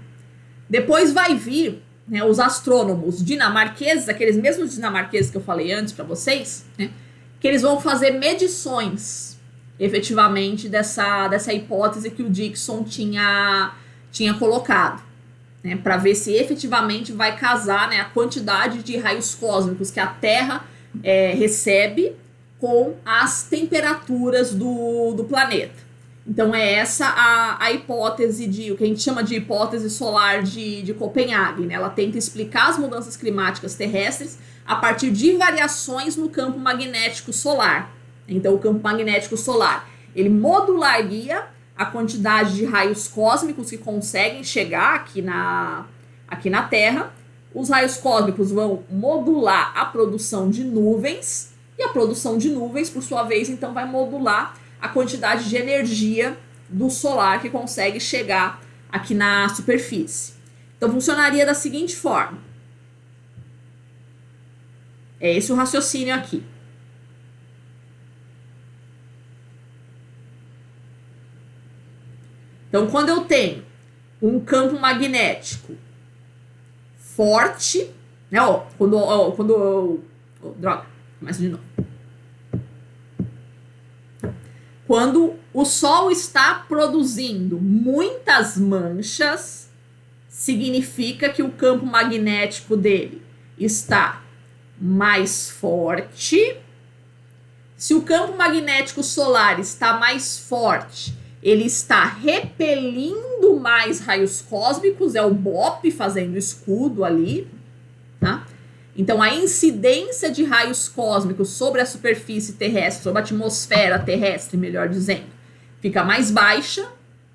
Depois vai vir, né, os astrônomos dinamarqueses, aqueles mesmos dinamarqueses que eu falei antes para vocês, né, que eles vão fazer medições, efetivamente, dessa hipótese que o Dixon tinha colocado, né, para ver se efetivamente vai casar, né, a quantidade de raios cósmicos que a Terra recebe com as temperaturas do planeta. Então, é essa a hipótese o que a gente chama de hipótese solar de Copenhague, né? Ela tenta explicar as mudanças climáticas terrestres a partir de variações no campo magnético solar. Então, o campo magnético solar, ele modularia a quantidade de raios cósmicos que conseguem chegar aqui na Terra. Os raios cósmicos vão modular a produção de nuvens, e a produção de nuvens, por sua vez, então, vai modular a quantidade de energia do solar que consegue chegar aqui na superfície. Então, funcionaria da seguinte forma. É esse o raciocínio aqui. Então, quando eu tenho um campo magnético forte, Né? Droga, começa de novo. Quando o Sol está produzindo muitas manchas, significa que o campo magnético dele está mais forte. Se o campo magnético solar está mais forte, ele está repelindo mais raios cósmicos, é o BOP fazendo escudo ali, tá? Então, a incidência de raios cósmicos sobre a superfície terrestre, sobre a atmosfera terrestre, melhor dizendo, fica mais baixa,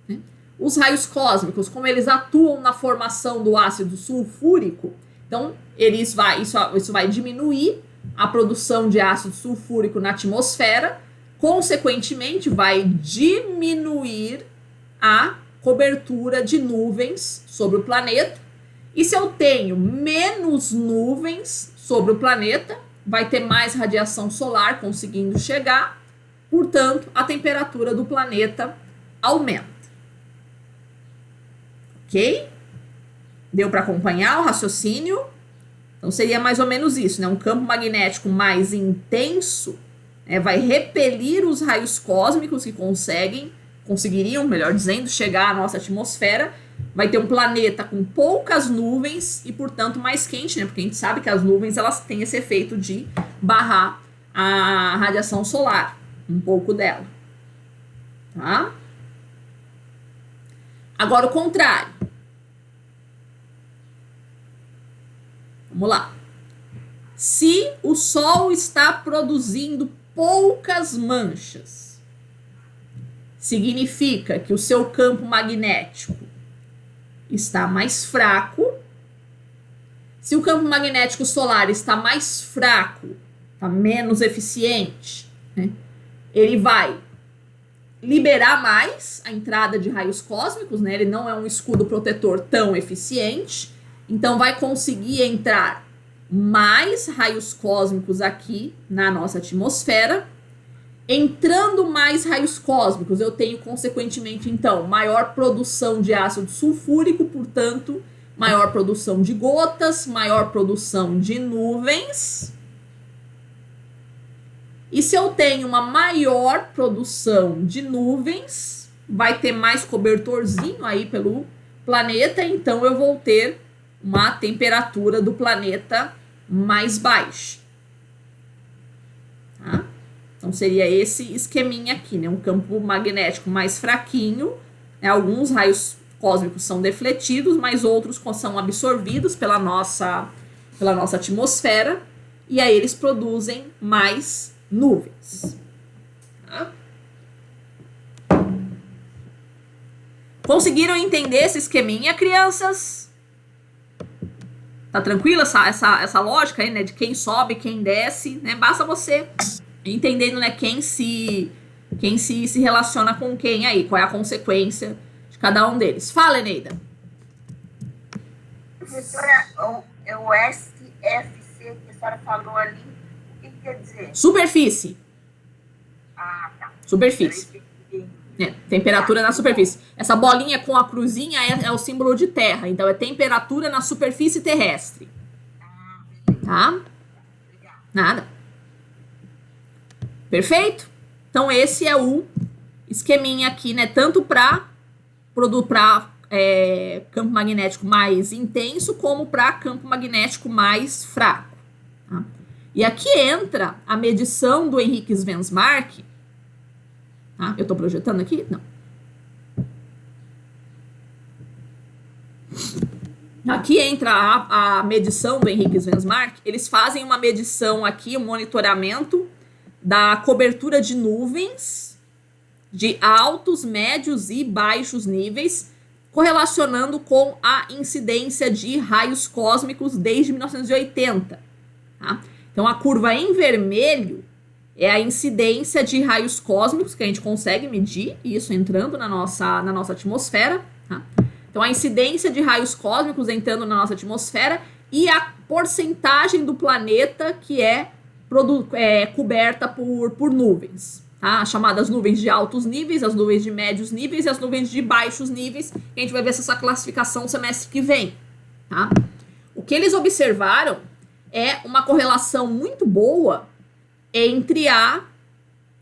né? Os raios cósmicos, como eles atuam na formação do ácido sulfúrico, então, isso vai diminuir a produção de ácido sulfúrico na atmosfera, consequentemente, vai diminuir a cobertura de nuvens sobre o planeta. E se eu tenho menos nuvens sobre o planeta, vai ter mais radiação solar conseguindo chegar, portanto, a temperatura do planeta aumenta. Ok? Deu para acompanhar o raciocínio? Então, seria mais ou menos isso, né? Um campo magnético mais intenso, né, vai repelir os raios cósmicos que conseguiriam, melhor dizendo, chegar à nossa atmosfera. Vai ter um planeta com poucas nuvens e, portanto, mais quente, né? Porque a gente sabe que as nuvens, elas têm esse efeito de barrar a radiação solar, um pouco dela. Tá? Agora, o contrário. Vamos lá. Se o Sol está produzindo poucas manchas, significa que o seu campo magnético está mais fraco. Se o campo magnético solar está mais fraco, está menos eficiente, né, ele vai liberar mais a entrada de raios cósmicos, né? Ele não é um escudo protetor tão eficiente, então vai conseguir entrar mais raios cósmicos aqui na nossa atmosfera. Entrando mais raios cósmicos, eu tenho, consequentemente, então, maior produção de ácido sulfúrico, portanto, maior produção de gotas, maior produção de nuvens. E se eu tenho uma maior produção de nuvens, vai ter mais cobertorzinho aí pelo planeta, então eu vou ter uma temperatura do planeta mais baixa. Tá? Então, seria esse esqueminha aqui, né? Um campo magnético mais fraquinho, né? Alguns raios cósmicos são defletidos, mas outros são absorvidos pela nossa atmosfera, e aí eles produzem mais nuvens. Tá? Conseguiram entender esse esqueminha, crianças? Tá tranquila essa lógica aí, né? De quem sobe, quem desce, né? Basta você entendendo, né, quem se relaciona com quem aí, qual é a consequência de cada um deles. Fala, Eneida. Professora, o SFC que a senhora falou ali, o que quer dizer? Superfície. Ah, tá. Superfície. Temperatura na superfície. Essa bolinha com a cruzinha é o símbolo de terra, então é temperatura na superfície terrestre. Tá? Nada. Perfeito? Então, esse é o esqueminha aqui, né? Tanto para campo magnético mais intenso, como para campo magnético mais fraco. Tá? E aqui entra a medição do Henrik Svensmark. Tá? Eu estou projetando aqui? Não. Aqui entra a medição do Henrik Svensmark. Eles fazem uma medição aqui, um monitoramento da cobertura de nuvens de altos, médios e baixos níveis, correlacionando com a incidência de raios cósmicos desde 1980. Tá? Então, a curva em vermelho é a incidência de raios cósmicos, que a gente consegue medir isso entrando na nossa atmosfera. Tá? Então, a incidência de raios cósmicos entrando na nossa atmosfera e a porcentagem do planeta que é coberta por nuvens, tá? As chamadas nuvens de altos níveis, as nuvens de médios níveis e as nuvens de baixos níveis. A gente vai ver essa classificação semestre que vem. Tá? O que eles observaram é uma correlação muito boa entre a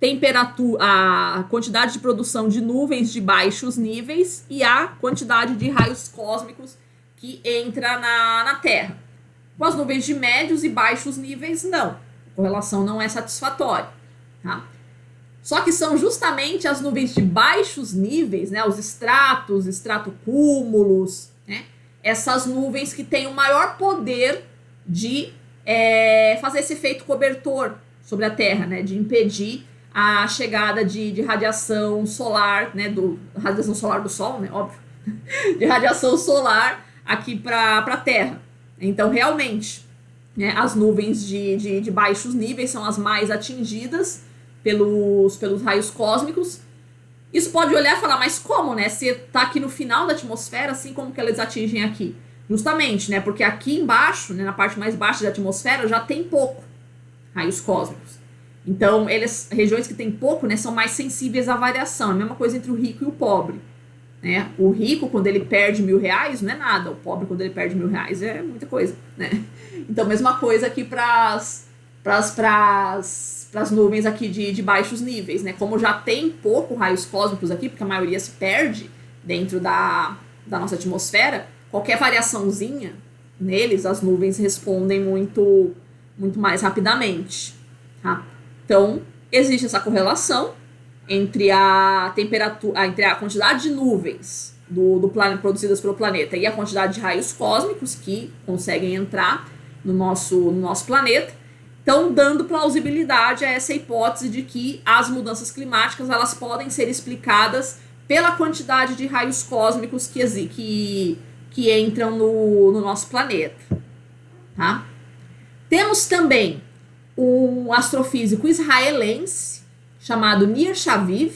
temperatura, a quantidade de produção de nuvens de baixos níveis e a quantidade de raios cósmicos que entra na Terra. Com as nuvens de médios e baixos níveis, não. A correlação não é satisfatória. Tá? Só que são justamente as nuvens de baixos níveis, né, os estratos, estratocúmulos, né, essas nuvens que têm o maior poder de fazer esse efeito cobertor sobre a Terra, né, de impedir a chegada de radiação solar, né, radiação solar do Sol, né, óbvio, de radiação solar aqui para a Terra. Então, realmente, né, as nuvens de baixos níveis são as mais atingidas pelos raios cósmicos. Isso pode olhar e falar, mas como, né? Se está aqui no final da atmosfera, assim, como que eles atingem aqui? Justamente, né? Porque aqui embaixo, né, na parte mais baixa da atmosfera, já tem pouco raios cósmicos. Então, regiões que tem pouco, né, são mais sensíveis à variação. É a mesma coisa entre o rico e o pobre. Né? O rico, quando ele perde R$1.000, não é nada. O pobre, quando ele perde R$1.000, é muita coisa. Né? Então, mesma coisa aqui para as nuvens aqui de baixos níveis. Né? Como já tem pouco raios cósmicos aqui, porque a maioria se perde dentro da nossa atmosfera, qualquer variaçãozinha neles, as nuvens respondem muito, muito mais rapidamente. Tá? Então, existe essa correlação entre a temperatura, entre a quantidade de nuvens do planeta, produzidas pelo planeta e a quantidade de raios cósmicos que conseguem entrar no nosso planeta, então dando plausibilidade a essa hipótese de que as mudanças climáticas elas podem ser explicadas pela quantidade de raios cósmicos que entram no nosso planeta. Tá? Temos também um astrofísico israelense chamado Nir Shaviv,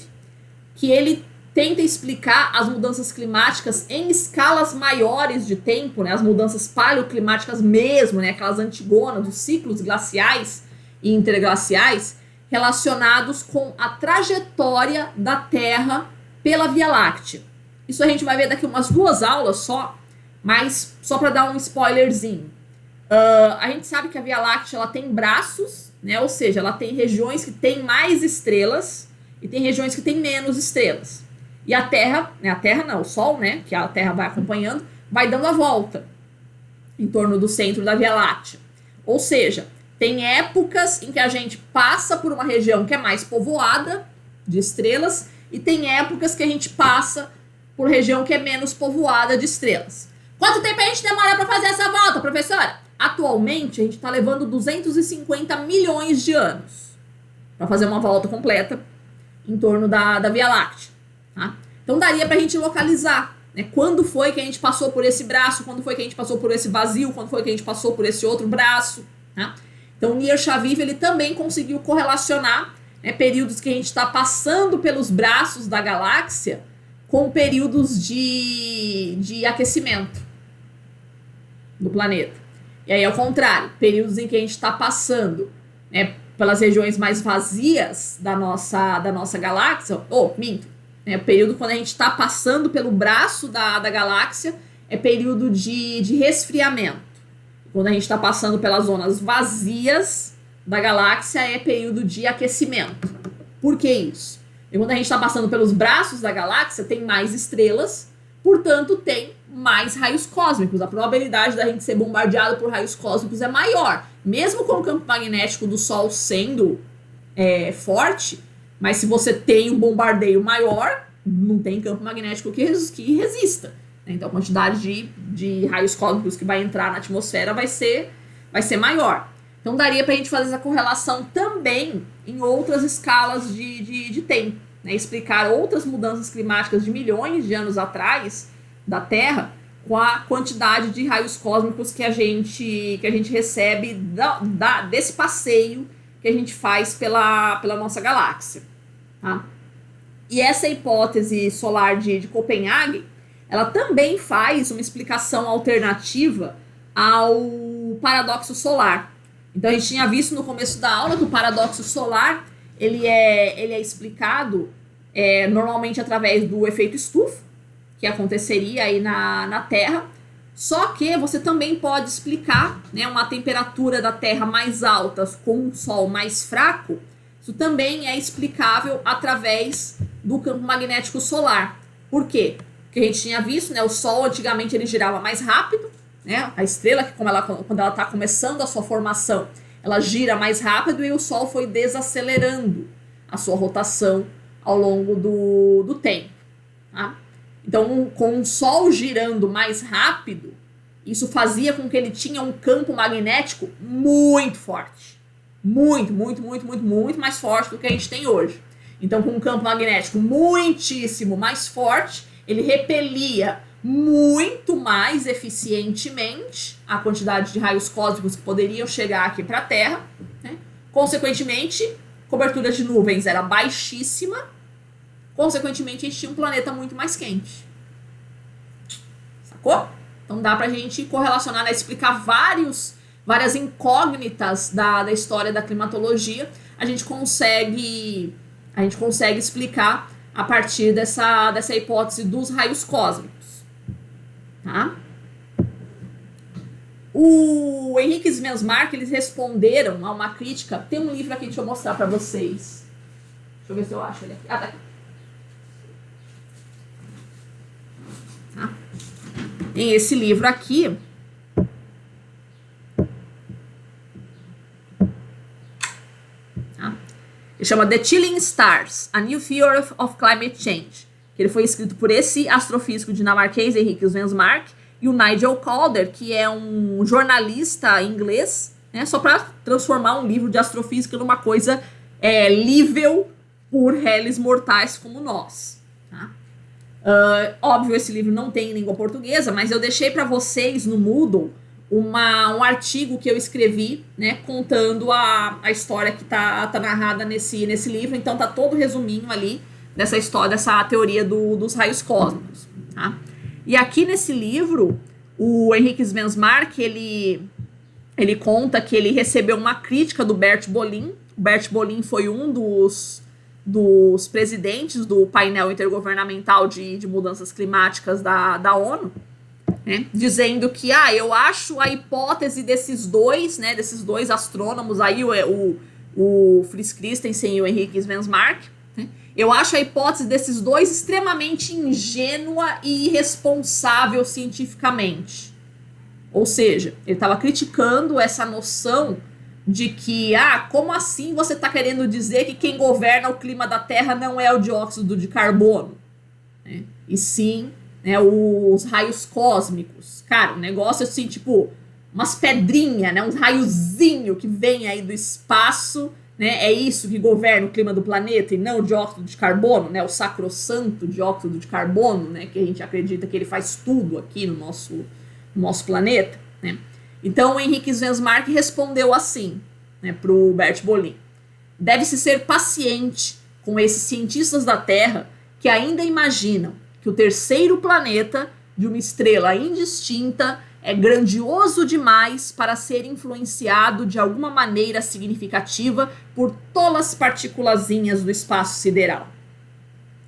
que ele tenta explicar as mudanças climáticas em escalas maiores de tempo, né, as mudanças paleoclimáticas mesmo, né, aquelas antigonas, os ciclos glaciais e interglaciais, relacionados com a trajetória da Terra pela Via Láctea. Isso a gente vai ver daqui umas 2 aulas só, mas só para dar um spoilerzinho. A gente sabe que a Via Láctea ela tem braços, né? Ou seja, ela tem regiões que tem mais estrelas e tem regiões que tem menos estrelas. E a Terra, né? A Terra não, o Sol, né? Que a Terra vai acompanhando, vai dando a volta em torno do centro da Via Láctea. Ou seja, tem épocas em que a gente passa por uma região que é mais povoada de estrelas e tem épocas que a gente passa por região que é menos povoada de estrelas. Quanto tempo a gente demora para fazer essa volta, professora? Atualmente, a gente está levando 250 milhões de anos para fazer uma volta completa em torno da Via Láctea. Tá? Então, daria para a gente localizar, né, quando foi que a gente passou por esse braço, quando foi que a gente passou por esse vazio, quando foi que a gente passou por esse outro braço. Tá? Então, Nir Shaviv ele também conseguiu correlacionar, né, períodos que a gente está passando pelos braços da galáxia com períodos de aquecimento do planeta. E aí, ao contrário, períodos em que a gente está passando, né, pelas regiões mais vazias da nossa galáxia, né, o período quando a gente está passando pelo braço da galáxia é período de resfriamento. Quando a gente está passando pelas zonas vazias da galáxia é período de aquecimento. Por que isso? E quando a gente está passando pelos braços da galáxia, tem mais estrelas, portanto, tem mais raios cósmicos. A probabilidade da gente ser bombardeado por raios cósmicos é maior. Mesmo com o campo magnético do Sol sendo forte, mas se você tem um bombardeio maior, não tem campo magnético que resista. Então a quantidade de raios cósmicos que vai entrar na atmosfera vai ser maior. Então daria para a gente fazer essa correlação também em outras escalas de tempo. Né? Explicar outras mudanças climáticas de milhões de anos atrás da Terra com a quantidade de raios cósmicos que a gente recebe desse passeio que a gente faz pela nossa galáxia. Tá? E essa hipótese solar de Copenhague, ela também faz uma explicação alternativa ao paradoxo solar. Então a gente tinha visto no começo da aula que o paradoxo solar ele é explicado normalmente através do efeito estufa, que aconteceria aí na Terra, Só que você também pode explicar, né, uma temperatura da Terra mais alta com um Sol mais fraco. Isso também é explicável através do campo magnético solar. Por quê? Porque a gente tinha visto, né, o Sol antigamente ele girava mais rápido, né, a estrela, que quando ela está começando a sua formação, ela gira mais rápido e o Sol foi desacelerando a sua rotação ao longo do tempo. Tá? Então, com o Sol girando mais rápido, isso fazia com que ele tinha um campo magnético muito forte. Muito mais forte do que a gente tem hoje. Então, com um campo magnético muitíssimo mais forte, ele repelia muito mais eficientemente a quantidade de raios cósmicos que poderiam chegar aqui para a Terra. Né? Consequentemente, a cobertura de nuvens era baixíssima. Consequentemente, a gente tinha um planeta muito mais quente. Sacou? Então dá pra gente correlacionar, né, explicar várias incógnitas da história da climatologia. A gente consegue explicar a partir dessa hipótese dos raios cósmicos. Tá? O Henrique Svensmark, eles responderam a uma crítica. Tem um livro aqui, deixa eu mostrar pra vocês. Deixa eu ver se eu acho ele aqui. Ah, tá aqui. Tá? Tem esse livro aqui. Tá? Ele chama The Chilling Stars, A New Theory of Climate Change. Que ele foi escrito por esse astrofísico dinamarquês, Henrique Svensmark, e o Nigel Calder, que é um jornalista inglês, né, só para transformar um livro de astrofísica numa coisa lível por réis mortais como nós. Tá? Óbvio, esse livro não tem em língua portuguesa, mas eu deixei para vocês no Moodle um artigo que eu escrevi, né, contando a história que tá narrada nesse livro. Então tá todo resuminho ali dessa história, dessa teoria dos raios cósmicos. Tá? E aqui nesse livro, o Henrique Svensmark, ele conta que ele recebeu uma crítica do Bert Bolin. O Bert Bolin foi um dos presidentes do painel intergovernamental de mudanças climáticas da ONU, né, dizendo que eu acho a hipótese desses dois astrônomos aí, o Fritz Christensen e o Henrique Svensmark, né, eu acho a hipótese desses dois extremamente ingênua e irresponsável cientificamente. Ou seja, ele estava criticando essa noção de que, como assim você está querendo dizer que quem governa o clima da Terra não é o dióxido de carbono, né? E sim, né, os raios cósmicos. Cara, um negócio assim, tipo, umas pedrinhas, né, uns raiozinhos que vem aí do espaço, né, é isso que governa o clima do planeta e não o dióxido de carbono, né, o sacrossanto dióxido de carbono, né, que a gente acredita que ele faz tudo aqui no nosso planeta, né. Então, o Henrique Svensmark respondeu assim, né, para o Bert Bolin. Deve-se ser paciente com esses cientistas da Terra que ainda imaginam que o terceiro planeta de uma estrela indistinta é grandioso demais para ser influenciado de alguma maneira significativa por tolas particulazinhas do espaço sideral.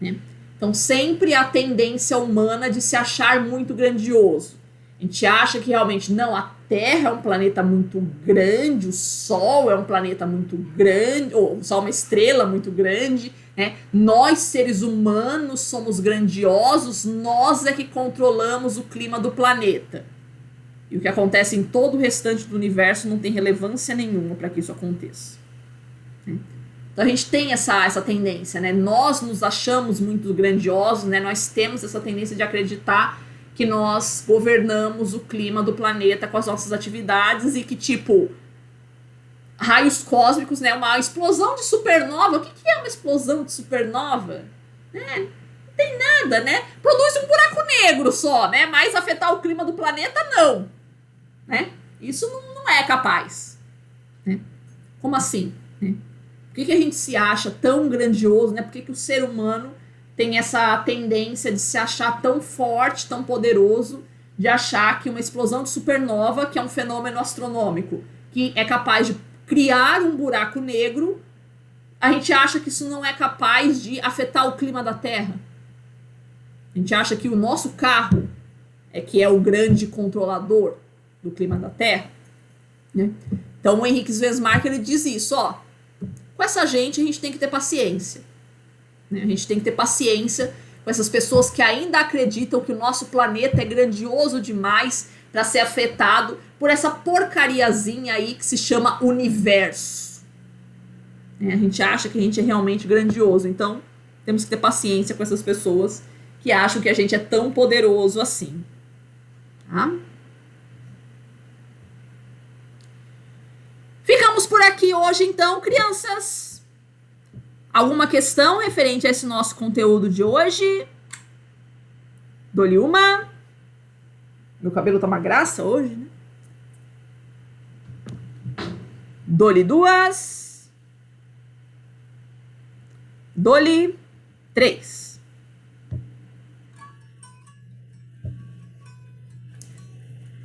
Né? Então, sempre a tendência humana de se achar muito grandioso. A gente acha que realmente não, a Terra é um planeta muito grande, o Sol é um planeta muito grande, ou o Sol é uma estrela muito grande, né? Nós, seres humanos, somos grandiosos, nós é que controlamos o clima do planeta. E o que acontece em todo o restante do universo não tem relevância nenhuma para que isso aconteça. Então a gente tem essa tendência, né? Nós nos achamos muito grandiosos, né? Nós temos essa tendência de acreditar que nós governamos o clima do planeta com as nossas atividades e que, tipo, raios cósmicos, né, uma explosão de supernova, o que é uma explosão de supernova? Não tem nada, né? Produz um buraco negro só, né? Mas afetar o clima do planeta, não. Né? Isso não é capaz. Né? Como assim? Né? Por que a gente se acha tão grandioso, né? Por que o ser humano tem essa tendência de se achar tão forte, tão poderoso, de achar que uma explosão de supernova, que é um fenômeno astronômico, que é capaz de criar um buraco negro, a gente acha que isso não é capaz de afetar o clima da Terra? A gente acha que o nosso carro, que é o grande controlador do clima da Terra, né? Então o Henrique Svesmark, ele diz isso, ó, com essa gente a gente tem que ter paciência, né? A gente tem que ter paciência com essas pessoas que ainda acreditam que o nosso planeta é grandioso demais para ser afetado por essa porcariazinha aí que se chama universo. A gente acha que a gente é realmente grandioso, então temos que ter paciência com essas pessoas que acham que a gente é tão poderoso assim. Tá? Ficamos por aqui hoje, então, crianças. Alguma questão referente a esse nosso conteúdo de hoje? Dou-lhe uma. Meu cabelo tá uma graça hoje, né? Dou-lhe duas. Dou-lhe três.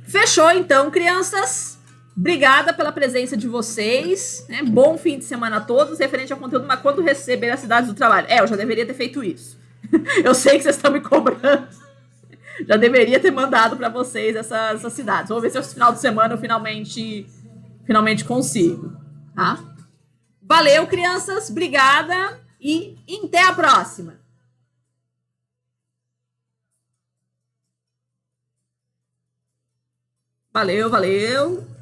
Fechou, então, crianças. Obrigada pela presença de vocês, né? Bom fim de semana a todos, referente ao conteúdo, mas quando receber as cidades do trabalho. Eu já deveria ter feito isso. Eu sei que vocês estão me cobrando. Já deveria ter mandado para vocês essas cidades. Vamos ver se esse final de semana eu finalmente consigo. Tá? Valeu, crianças. Obrigada e até a próxima. Valeu.